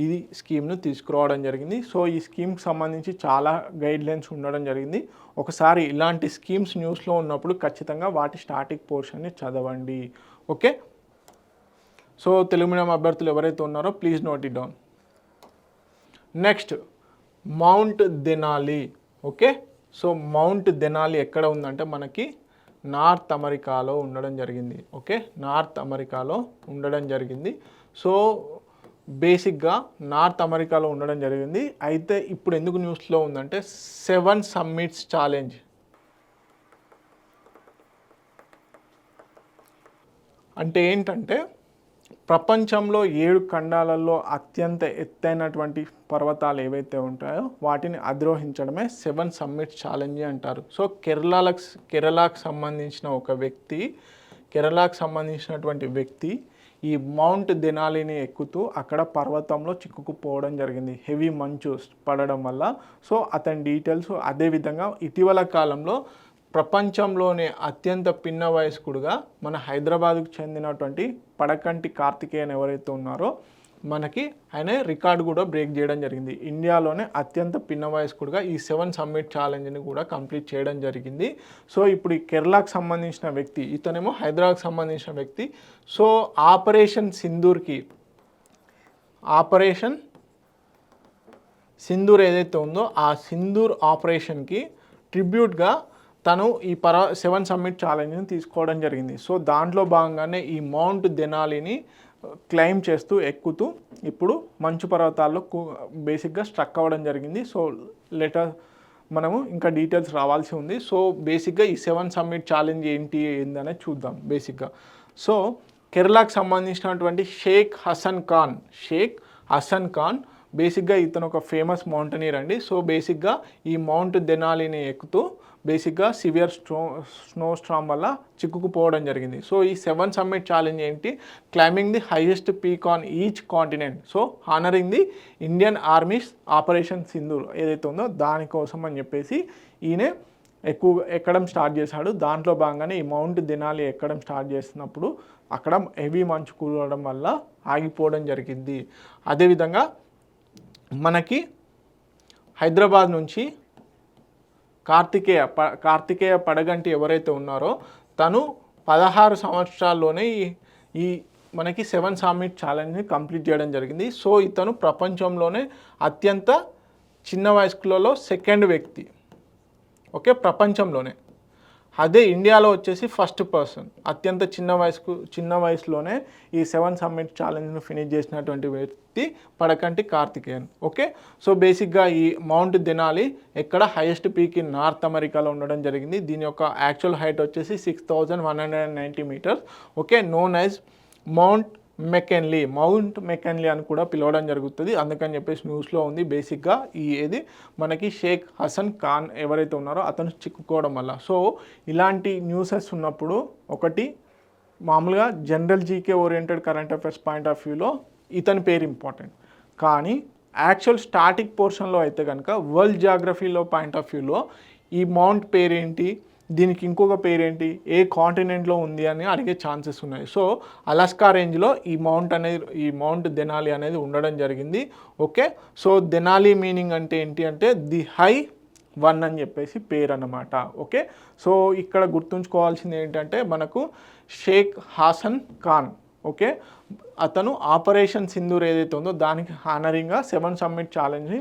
ఈ స్కీమ్ను తీసుకురావడం జరిగింది. సో ఈ స్కీమ్కి సంబంధించి చాలా గైడ్లైన్స్ ఉండడం జరిగింది. ఒకసారి ఇలాంటి స్కీమ్స్ న్యూస్లో ఉన్నప్పుడు ఖచ్చితంగా వాటి స్టార్టింగ్ పోర్షన్ని చదవండి. ఓకే, సో తెలుగు మీడియం అభ్యర్థులు ఎవరైతే ఉన్నారో please note it down. Next mount Denali. Okay, so mount Denali ఎక్కడ ఉందంటే మనకి నార్త్ అమెరికాలో ఉండడం జరిగింది. ఓకే, నార్త్ అమెరికాలో ఉండడం జరిగింది. సో బేసిక్గా నార్త్ అమెరికాలో ఉండడం జరిగింది. అయితే ఇప్పుడు ఎందుకు న్యూస్లో ఉందంటే 7 సమ్మిట్స్ ఛాలెంజ్ అంటే ఏంటంటే ప్రపంచంలో 7 ఖండాలలో అత్యంత ఎత్తైనటువంటి పర్వతాలు ఏవైతే ఉంటాయో వాటిని అధిరోహించడమే 7 సమ్మిట్స్ ఛాలెంజ్ అంటారు. సో కేరళకు సంబంధించినటువంటి వ్యక్తి ఈ మౌంట్ దెనాలిని ఎక్కుతూ అక్కడ పర్వతంలో చిక్కుకుపోవడం జరిగింది, హెవీ మంచు పడడం వల్ల. సో అతని డీటెయిల్స్, అదేవిధంగా ఇటీవల కాలంలో ప్రపంచంలోనే అత్యంత పిన్న వయస్కుడుగా మన హైదరాబాద్కు చెందినటువంటి పడకంటి కార్తికేయన్ ఎవరైతే ఉన్నారో మనకి ఆయన రికార్డు కూడా బ్రేక్ చేయడం జరిగింది. ఇండియాలోనే అత్యంత పిన్న వయస్కుడుగా ఈ 7 సమ్మిట్ ఛాలెంజ్ని కూడా కంప్లీట్ చేయడం జరిగింది. సో ఇప్పుడు ఈ కేరళకు సంబంధించిన వ్యక్తి, ఇతనేమో హైదరాబాద్కి సంబంధించిన వ్యక్తి. సో ఆపరేషన్ సింధూర్ ఏదైతే ఉందో ఆ సింధూర్ ఆపరేషన్కి ట్రిబ్యూట్గా తను ఈ 7 సమ్మిట్ ఛాలెంజ్ని తీసుకోవడం జరిగింది. సో దాంట్లో భాగంగానే ఈ మౌంట్ దెనాలిని క్లైమ్ చేస్తూ ఎక్కుతూ ఇప్పుడు మంచు పర్వతాల్లో బేసిక్గా స్ట్రక్ అవ్వడం జరిగింది. సో మనము ఇంకా డీటెయిల్స్ రావాల్సి ఉంది. సో బేసిక్గా ఈ 7 సమ్మిట్ ఛాలెంజ్ ఏందనేది చూద్దాం బేసిక్గా. సో కేరళకు సంబంధించినటువంటి షేక్ హసన్ ఖాన్ బేసిక్గా ఇతను ఒక ఫేమస్ మౌంటనీర్ అండి. సో బేసిక్గా ఈ మౌంట్ దెనాలిని ఎక్కుతూ బేసిక్గా సివియర్ స్నో స్ట్రామ్ వల్ల చిక్కుకుపోవడం జరిగింది. సో ఈ 7 సమ్మిట్ ఛాలెంజ్ ఏంటి, climbing the highest peak on each continent. So honouring the Indian army's operation Sindoor ఏదైతే ఉందో దానికోసం అని చెప్పేసి ఈయన ఎక్కువ ఎక్కడం స్టార్ట్ చేశాడు. దాంట్లో భాగంగానే ఈ మౌంట్ దెనాలి ఎక్కడం స్టార్ట్ చేసినప్పుడు అక్కడ హెవీ మంచు కూలడం వల్ల ఆగిపోవడం జరిగింది. అదేవిధంగా మనకి హైదరాబాద్ నుంచి కార్తికేయ పడగంటి ఎవరైతే ఉన్నారో తను 16 సంవత్సరాల్లోనే ఈ మనకి 7 సమ్మిట్ ఛాలెంజ్ని కంప్లీట్ చేయడం జరిగింది. సో ఇతను ప్రపంచంలోనే అత్యంత చిన్న వయస్కులలో 2nd వ్యక్తి. ఓకే, ప్రపంచంలోనే. అదే ఇండియాలో వచ్చేసి ఫస్ట్ పర్సన్ అత్యంత చిన్న వయసులోనే ఈ 7 సమ్మిట్ ఛాలెంజ్ను ఫినిష్ చేసినటువంటి వ్యక్తి పడకంటి కార్తికేయన్. ఓకే, సో బేసిక్గా ఈ మౌంట్ దెనాలి ఎక్కడ హైయెస్ట్ పీక్ ఇన్ నార్త్ అమెరికాలో ఉండడం జరిగింది. దీని యొక్క యాక్చువల్ హైట్ వచ్చేసి 6,190 meters. Okay, known as Mount McKinley అని కూడా పిలవడం జరుగుతుంది. అందుకని చెప్పేసి న్యూస్లో ఉంది. బేసిక్గా ఏది మనకి షేక్ హసన్ ఖాన్ ఎవరైతే ఉన్నారో అతను చిక్కుకోవడం వల్ల. సో ఇలాంటి న్యూసెస్ ఉన్నప్పుడు ఒకటి మామూలుగా general GK oriented current affairs point of వ్యూలో ఇతని పేరు ఇంపార్టెంట్, కానీ యాక్చువల్ స్టాటిక్ పోర్షన్లో అయితే కనుక వరల్డ్ జాగ్రఫీలో పాయింట్ ఆఫ్ వ్యూలో ఈ మౌంట్ పేరేంటి, దీనికి ఇంకొక పేరేంటి, ఏ కాంటినెంట్లో ఉంది అని అడిగే ఛాన్సెస్ ఉన్నాయి. సో అలాస్కా రేంజ్లో ఈ మౌంట్ దెనాలి అనేది ఉండడం జరిగింది. ఓకే, సో దెనాలి మీనింగ్ అంటే ఏంటి అంటే ది హై వన్ అని చెప్పేసి పేరు అన్నమాట. ఓకే, సో ఇక్కడ గుర్తుంచుకోవాల్సింది ఏంటంటే మనకు షేక్ హాసన్ ఖాన్, ఓకే, అతను ఆపరేషన్ సింధూర్ ఏదైతే ఉందో దానికి హానరింగ్గా 7 సమ్మిట్ ఛాలెంజ్ని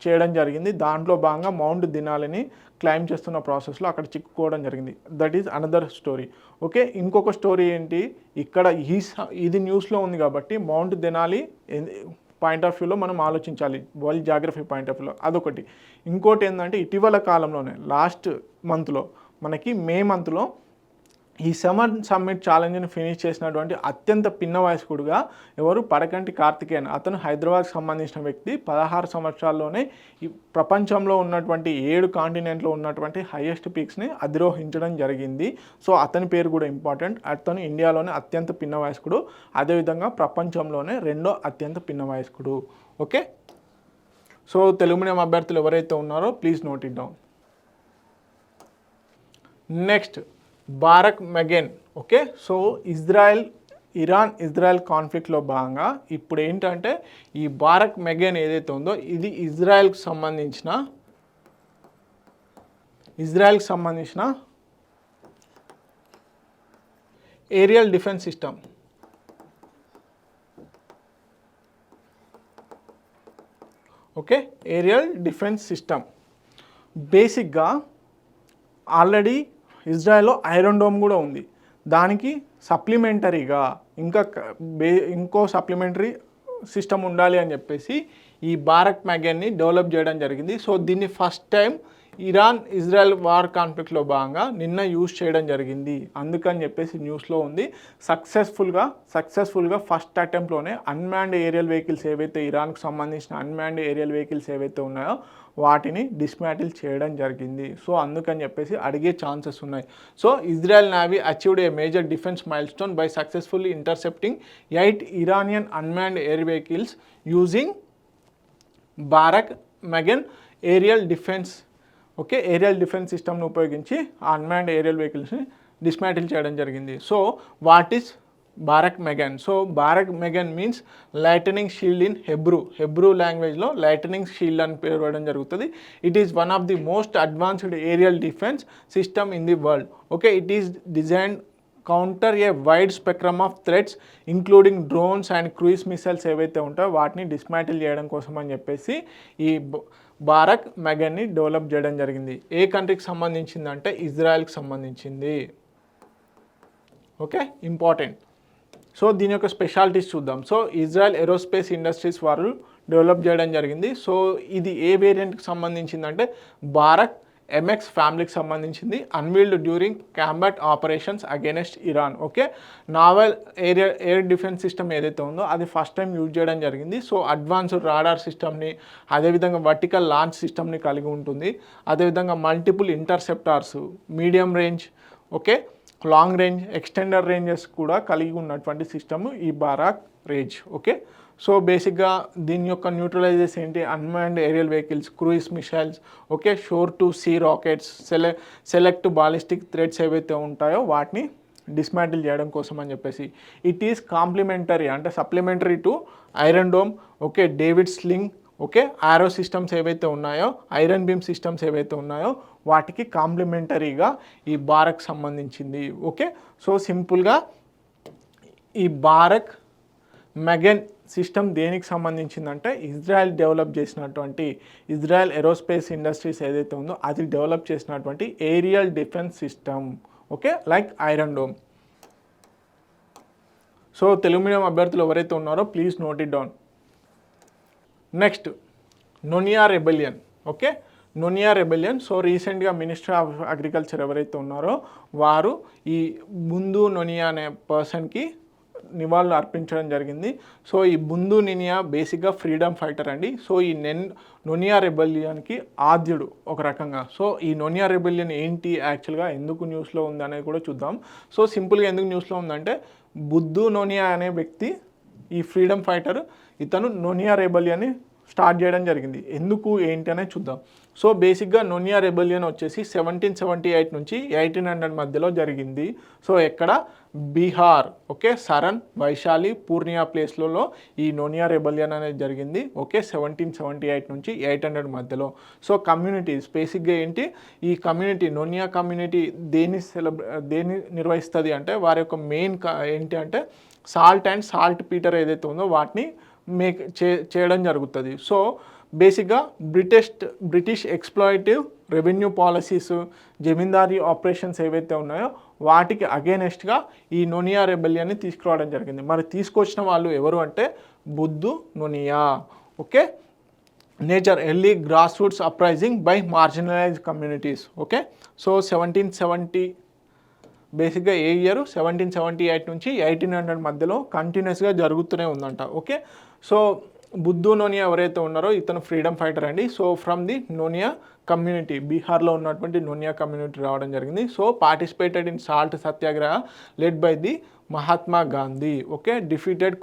చేయడం జరిగింది. దాంట్లో భాగంగా మౌంట్ దినాలిని క్లైమ్ చేస్తున్న ప్రాసెస్లో అక్కడ చిక్కుకోవడం జరిగింది. That is another story. Okay, ఇంకొక స్టోరీ ఏంటి, ఇక్కడ ఇది న్యూస్లో ఉంది కాబట్టి మౌంట్ దెనాలి పాయింట్ ఆఫ్ వ్యూలో మనం ఆలోచించాలి, వరల్డ్ జాగ్రఫీ పాయింట్ ఆఫ్ వ్యూలో. అదొకటి. ఇంకోటి ఏంటంటే ఇటీవల కాలంలోనే లాస్ట్ మంత్లో మనకి మే మంత్లో ఈ 7 సమ్మిట్ ఛాలెంజ్ని ఫినిష్ చేసినటువంటి అత్యంత పిన్న వయస్కుడుగా ఎవరు, పడకంటి కార్తికేయన్. అతను హైదరాబాద్కి సంబంధించిన వ్యక్తి. 16 సంవత్సరాల్లోనే ఈ ప్రపంచంలో ఉన్నటువంటి 7 కాంటినెంట్లో ఉన్నటువంటి హైయెస్ట్ పీక్స్ని అధిరోహించడం జరిగింది. సో అతని పేరు కూడా ఇంపార్టెంట్. అతను ఇండియాలోనే అత్యంత పిన్న వయస్కుడు, అదేవిధంగా ప్రపంచంలోనే 2వ అత్యంత పిన్న వయస్కుడు. ఓకే, సో తెలుగు మీడియం అభ్యర్థులు ఎవరైతే ఉన్నారో please note it down. Next Barak Magen. Okay, so Iran కాన్ఫ్లిక్ట్లో భాగంగా ఇప్పుడు ఏంటంటే ఈ బారక్ మెగెన్ ఏదైతే ఉందో ఇది ఇజ్రాయెల్కి సంబంధించిన aerial defence system. Okay, aerial defence system బేసిక్గా ఆల్రెడీ ఇజ్రాయెల్లో ఐరన్ డోమ్ కూడా ఉంది. దానికి సప్లిమెంటరీగా ఇంకో సప్లిమెంటరీ సిస్టమ్ ఉండాలి అని చెప్పేసి ఈ బారక్ మెగెన్ని డెవలప్ చేయడం జరిగింది. సో దీన్ని ఫస్ట్ టైం ఇజ్రాయెల్ వార్ కాన్ఫ్లిక్ట్లో భాగంగా నిన్న యూజ్ చేయడం జరిగింది. అందుకని చెప్పేసి న్యూస్లో ఉంది. సక్సెస్ఫుల్గా ఫస్ట్ అటెంప్ట్లోనే అన్మాన్డ్ ఏరియల్ వెహికల్స్ ఏవైతే ఇరాన్కు సంబంధించిన అన్మాన్డ్ ఏరియల్ వెహికల్స్ ఏవైతే ఉన్నాయో వాటిని డిస్మాటిల్ చేయడం జరిగింది. సో అందుకని చెప్పేసి అడిగే ఛాన్సెస్ ఉన్నాయి. So Israel navy achieved a major defence milestone by successfully intercepting 8 Iranian unmanned air vehicles using Barak Magen aerial defence. Okay, aerial defence సిస్టమ్ను ఉపయోగించి ఆ అన్మాన్డ్ ఏరియల్ వెహికల్స్ని డిస్మాటిల్ చేయడం జరిగింది. So what is Barak Magen? So Barak Magen means lightning shield in Hebrew లాంగ్వేజ్లో lightning shield అని పేరు వేయడం జరుగుతుంది. It is one of the most advanced aerial defence system in the world. Okay, it is designed counter A wide spectrum of threats including drones and cruise missiles ఏవైతే ఉంటాయో వాటిని dismantle చేయడం కోసం అని చెప్పేసి ఈ బారక్ మెగన్ని డెవలప్ చేయడం జరిగింది. ఏ కంట్రీకి సంబంధించిందంటే ఇజ్రాయెల్కి సంబంధించింది. Okay, important. సో దీని యొక్క స్పెషాలిటీస్ చూద్దాం. సో ఇజ్రాయెల్ ఏరోస్పేస్ ఇండస్ట్రీస్ వారు డెవలప్ చేయడం జరిగింది. సో ఇది ఏ వేరియంట్కి సంబంధించిందంటే బారక్ MX ఫ్యామిలీకి సంబంధించింది. Unveiled during combat operations against Iran. Okay, naval air defence system ఏదైతే ఉందో అది ఫస్ట్ టైం యూజ్ చేయడం జరిగింది. సో అడ్వాన్స్డ్ రాడార్ సిస్టమ్ని, అదేవిధంగా వర్టికల్ లాంచ్ సిస్టమ్ని కలిగి ఉంటుంది. అదేవిధంగా multiple interceptors, medium range, okay, long range, extender ranges కూడా కలిగి ఉన్నటువంటి సిస్టమ్ ఈ బారక్ రేంజ్. ఓకే, సో బేసిక్గా దీని యొక్క న్యూట్రలైజర్స్ ఏంటి, unmanned aerial vehicles, cruise missiles, okay, shore to sea rockets, select ballistic threats ఏవైతే ఉంటాయో వాటిని డిస్మాంటిల్ చేయడం కోసం అని చెప్పేసి. ఇట్ ఈస్ కాంప్లిమెంటరీ అంటే supplementary to Iron Dome, okay, David Sling, okay, Arrow systems ఏవైతే ఉన్నాయో, ఐరన్ బీమ్ సిస్టమ్స్ ఏవైతే ఉన్నాయో వాటికి కాంప్లిమెంటరీగా ఈ బారక్ సంబంధించింది. ఓకే, సో సింపుల్గా ఈ బారక్ మెగన్ సిస్టమ్ దేనికి సంబంధించిందంటే ఇజ్రాయెల్ డెవలప్ చేసినటువంటి ఇజ్రాయెల్ ఏరోస్పేస్ ఇండస్ట్రీస్ ఏదైతే ఉందో అది డెవలప్ చేసినటువంటి aerial defence system. Okay, like Iron Dome. So Telugu medium అభ్యర్థులు ఎవరైతే ఉన్నారో please note it down. Next Nonia rebellion. Okay, Nonia rebellion. So రీసెంట్గా మినిస్టర్ ఆఫ్ అగ్రికల్చర్ ఎవరైతే ఉన్నారో వారు ఈ బుందు నోనియా అనే పర్సన్కి నివాళులు అర్పించడం జరిగింది. సో ఈ బుందు నినియా బేసిక్గా ఫ్రీడమ్ ఫైటర్ అండి. సో ఈ నోనియా రెబెలియన్కి ఆద్యుడు ఒక రకంగా. సో ఈ నోనియా రెబెలియన్ ఏంటి, యాక్చువల్గా ఎందుకు న్యూస్లో ఉంది అనేది కూడా చూద్దాం. సో సింపుల్గా ఎందుకు న్యూస్లో ఉందంటే బుద్దు నోనియా అనే వ్యక్తి ఈ ఫ్రీడమ్ ఫైటర్, ఇతను నోనియా రెబెలియన్ని స్టార్ట్ చేయడం జరిగింది. ఎందుకు ఏంటి అనేది చూద్దాం. సో బేసిక్గా నోనియా రెబెలియన్ వచ్చేసి 1778 నుంచి 1800 మధ్యలో జరిగింది. సో ఎక్కడ బీహార్, ఓకే, సరన్, వైశాలి, పూర్ణియా ప్లేస్లలో ఈ నోనియా రెబెలియన్ అనేది జరిగింది. ఓకే, 1778 నుంచి 800 మధ్యలో. సో కమ్యూనిటీస్ బేసిక్గా ఏంటి, ఈ కమ్యూనిటీ నోనియా కమ్యూనిటీ దేన్ని నిర్వహిస్తుంది అంటే వారి యొక్క మెయిన్ ఏంటి అంటే సాల్ట్ అండ్ సాల్ట్ పీటర్ ఏదైతే ఉందో వాటిని చేయడం జరుగుతుంది. సో బేసిక్గా బ్రిటిష్ ఎక్స్ప్లాయిటివ్ రెవెన్యూ పాలసీస్, జమీందారీ ఆపరేషన్స్ ఏవైతే ఉన్నాయో వాటికి అగేనెస్ట్గా ఈ నోనియా రెబెలియన్ని తీసుకురావడం జరిగింది. మరి తీసుకొచ్చిన వాళ్ళు ఎవరు అంటే Buddhu Nonia. Okay, nature early grass roots uprising by marginalised communities. Okay, so 1770 బేసిక్గా ఏ ఇయర్ 1778 నుంచి 1800 మధ్యలో కంటిన్యూస్గా జరుగుతూనే ఉందంట. ఓకే, సో బుద్ధు నోనియా ఎవరైతే ఉన్నారో ఇతను ఫ్రీడమ్ ఫైటర్ అండి. So from the Sonia community, బీహార్లో ఉన్నటువంటి నోనియా కమ్యూనిటీ రావడం జరిగింది. So participated in salt Satyagraha led by the Mahatma Gandhi. Okay, defeated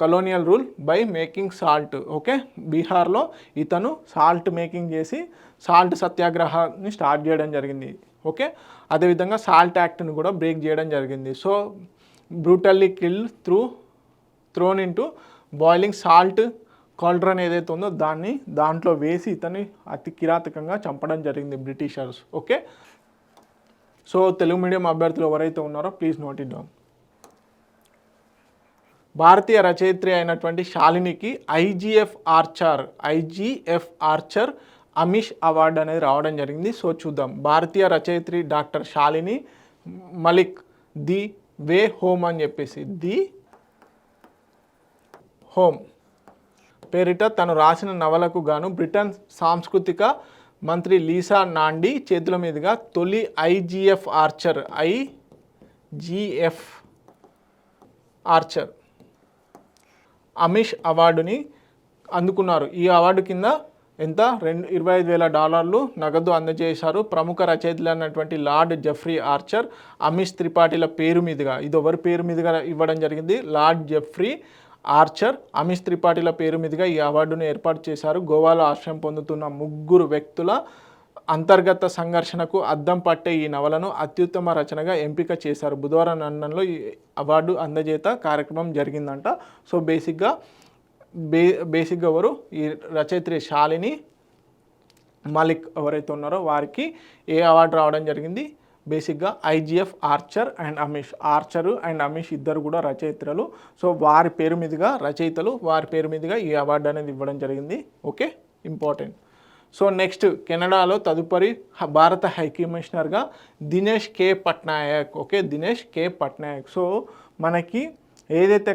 colonial rule by making salt. Okay, బీహార్లో ఇతను సాల్ట్ మేకింగ్ చేసి సాల్ట్ సత్యాగ్రహాన్ని స్టార్ట్ చేయడం జరిగింది. ఓకే, అదేవిధంగా సాల్ట్ యాక్ట్ని కూడా బ్రేక్ చేయడం జరిగింది. So brutally kill thrown into boiling salt cauldron ఏదైతే ఉందో దాంట్లో వేసి ఇతన్ని అతి కిరాతకంగా చంపడం జరిగింది Britishers. Okay, so Telugu medium అభ్యర్థులు ఎవరైతే ఉన్నారో ప్లీజ్ నోట్ ఇట్ డౌన్. భారతీయ రచయిత్రి అయినటువంటి శాలినికి ఐజీఎఫ్ ఆర్చర్ అమిష్ అవార్డు అనేది రావడం జరిగింది. సో చూద్దాం. భారతీయ రచయిత్రి doctor Shalini Malik the way home అని చెప్పేసి ది హోమ్ పేరిట తను రాసిన నవలకు గాను బ్రిటన్ సాంస్కృతిక మంత్రి లీసా నాండీ చేతుల మీదుగా తొలి ఐజీఎఫ్ ఆర్చర్ అమిష్ అవార్డుని అందుకున్నారు. ఈ అవార్డు కింద ఎంత $25,000 నగదు అందజేశారు. ప్రముఖ రచయితలు అన్నటువంటి లార్డ్ జెఫ్రీ ఆర్చర్, అమిష్ త్రిపాఠిల పేరు మీదుగా, ఇది ఎవరి పేరు మీదుగా ఇవ్వడం జరిగింది, లార్డ్ జెఫ్రీ ఆర్చర్, అమిష్ త్రిపాఠిల పేరు మీదుగా ఈ అవార్డును ఏర్పాటు చేశారు. గోవాలో ఆశ్రయం పొందుతున్న 3 వ్యక్తుల అంతర్గత సంఘర్షణకు అద్దం పట్టే ఈ నవలను అత్యుత్తమ రచనగా ఎంపిక చేశారు. బుధవారం లండన్లో ఈ అవార్డు అందజేత కార్యక్రమం జరిగిందంట. సో బేసిక్గా ఎవరు ఈ రచయిత్రి శాలిని మలిక్ ఎవరైతే ఉన్నారో వారికి ఏ అవార్డు రావడం జరిగింది, బేసిక్గా ఐజీఎఫ్ ఆర్చర్ అండ్ అమిష్ ఇద్దరు కూడా రచయిత్రులు. సో వారి పేరు మీదుగా వారి పేరు మీదుగా ఈ అవార్డు అనేది ఇవ్వడం జరిగింది. Okay, important. సో నెక్స్ట్, కెనడాలో తదుపరి భారత హై కమిషనర్గా దినేష్ కే పట్నాయక్. ఓకే, దినేష్ కే పట్నాయక్. సో మనకి ఏదైతే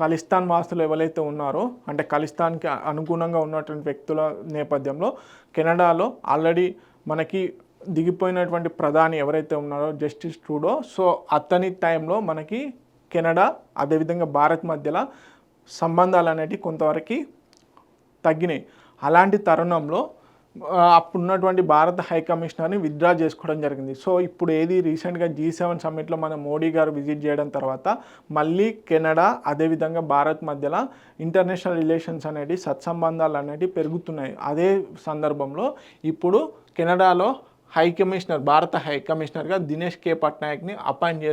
ఖలిస్తాన్ వాసులు ఎవరైతే ఉన్నారో, అంటే ఖలిస్తాన్కి అనుగుణంగా ఉన్నటువంటి వ్యక్తుల నేపథ్యంలో కెనడాలో ఆల్రెడీ మనకి దిగిపోయినటువంటి ప్రధాని ఎవరైతే ఉన్నారో జస్టిస్ ట్రూడో, సో అతని టైంలో మనకి కెనడా అదేవిధంగా భారత్ మధ్యలో సంబంధాలు అనేటివి కొంతవరకు తగ్గినాయి. అలాంటి తరుణంలో అప్పుడున్నటువంటి భారత హై కమిషనర్ని విత్డ్రా చేసుకోవడం జరిగింది. సో ఇప్పుడు రీసెంట్గా G7 సమ్మిట్లో మన మోడీ గారు విజిట్ చేయడం తర్వాత మళ్ళీ కెనడా అదేవిధంగా భారత్ మధ్యలో ఇంటర్నేషనల్ రిలేషన్స్ అనేవి సత్సంబంధాలు అనేవి పెరుగుతున్నాయి. అదే సందర్భంలో ఇప్పుడు కెనడాలో భారత హై కమిషనర్గా దినేష్ కే పట్నాయక్ని అపాయింట్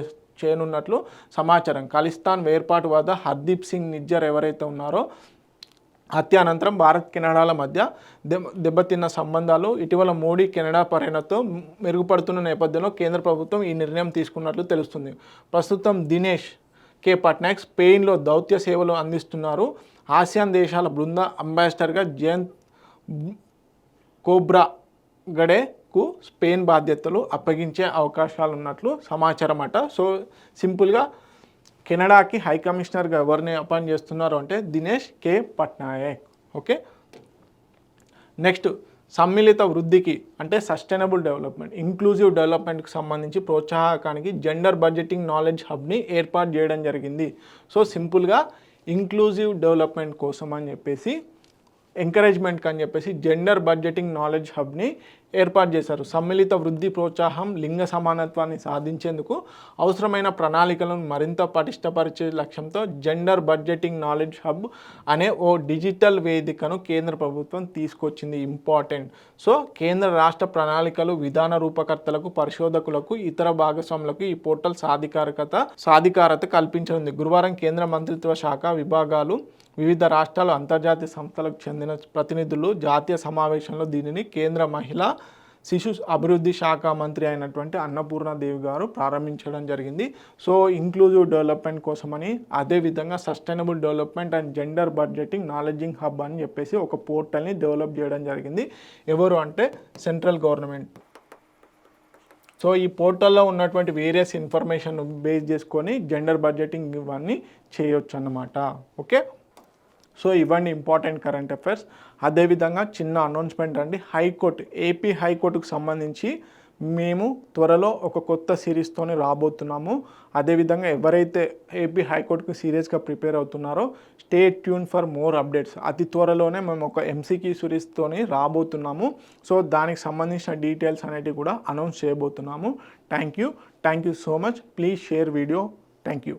చేయనున్నట్లు సమాచారం. ఖలిస్తాన్ వేర్పాటు వద్ద హర్దీప్ సింగ్ నిజ్జర్ ఎవరైతే ఉన్నారో హత్యానంతరం భారత్ కెనడాల మధ్య దెబ్బతిన్న సంబంధాలు ఇటీవల మోడీ కెనడా పర్యటనతో మెరుగుపడుతున్న నేపథ్యంలో కేంద్ర ప్రభుత్వం ఈ నిర్ణయం తీసుకున్నట్లు తెలుస్తుంది. ప్రస్తుతం దినేష్ కే పట్నాయక్ స్పెయిన్లో దౌత్య సేవలు అందిస్తున్నారు. ఆసియాన్ దేశాల బృంద అంబాసిడర్గా జయంత్ కోబ్రాగడేకు స్పెయిన్ బాధ్యతలు అప్పగించే అవకాశాలు ఉన్నట్లు సమాచారం అట. సో సింపుల్గా కెనడాకి హై కమిషనర్గా ఎవరిని అపాయింట్ చేస్తున్నారు అంటే దినేష్ కే పట్నాయక్. ఓకే, నెక్స్ట్, సమ్మిళిత వృద్ధికి అంటే సస్టైనబుల్ డెవలప్మెంట్, ఇంక్లూజివ్ డెవలప్మెంట్కి సంబంధించి ప్రోత్సాహకానికి జెండర్ బడ్జెటింగ్ నాలెడ్జ్ హబ్ని ఏర్పాటు చేయడం జరిగింది. సో సింపుల్గా ఇంక్లూజివ్ డెవలప్మెంట్ కోసం అని చెప్పేసి ఎంకరేజ్మెంట్కి అని చెప్పేసి జెండర్ బడ్జెటింగ్ నాలెడ్జ్ హబ్ని ఏర్పాటు చేశారు. సమ్మిళిత వృద్ధి ప్రోత్సాహం లింగ సమానత్వాన్ని సాధించేందుకు అవసరమైన ప్రణాళికలను మరింత పటిష్టపరిచే లక్ష్యంతో జెండర్ బడ్జెటింగ్ నాలెడ్జ్ హబ్ అనే ఓ డిజిటల్ వేదికను కేంద్ర ప్రభుత్వం తీసుకొచ్చింది. ఇంపార్టెంట్. సో కేంద్ర రాష్ట్ర ప్రణాళికలు విధాన రూపకర్తలకు, పరిశోధకులకు, ఇతర భాగస్వాములకు ఈ పోర్టల్ సాధికారత కల్పించనుంది. గురువారం కేంద్ర మంత్రిత్వ శాఖ విభాగాలు, వివిధ రాష్ట్రాలు, అంతర్జాతీయ సంస్థలకు చెందిన ప్రతినిధులు జాతీయ సమావేశంలో దీనిని కేంద్ర మహిళా శిశు అభివృద్ధి శాఖ మంత్రి అయినటువంటి అన్నపూర్ణాదేవి గారు ప్రారంభించడం జరిగింది. సో ఇంక్లూజివ్ డెవలప్మెంట్ కోసమని, అదేవిధంగా sustainable development and gender budgeting knowledging hub అని చెప్పేసి ఒక పోర్టల్ని డెవలప్ చేయడం జరిగింది. ఎవరు అంటే సెంట్రల్ గవర్నమెంట్. సో ఈ పోర్టల్లో ఉన్నటువంటి వేరియస్ ఇన్ఫర్మేషన్ బేస్ చేసుకొని జెండర్ బడ్జెటింగ్ ఇవన్నీ చేయొచ్చు అన్నమాట. ఓకే, సో ఇవన్నీ ఇంపార్టెంట్ కరెంట్ అఫైర్స్. అదేవిధంగా చిన్న అనౌన్స్మెంట్ అండి, హైకోర్టు, ఏపీ హైకోర్టుకు సంబంధించి మేము త్వరలో ఒక కొత్త సిరీస్తోని రాబోతున్నాము. అదేవిధంగా ఎవరైతే ఏపీ హైకోర్టుకు సీరియస్గా ప్రిపేర్ అవుతున్నారో stay tune for more updates. అతి త్వరలోనే మేము ఒక ఎంసీక్యూ సిరీస్తోని రాబోతున్నాము. సో దానికి సంబంధించిన డీటెయిల్స్ అనేటివి కూడా అనౌన్స్ చేయబోతున్నాము. Thank you so much. Please share video. Thank you.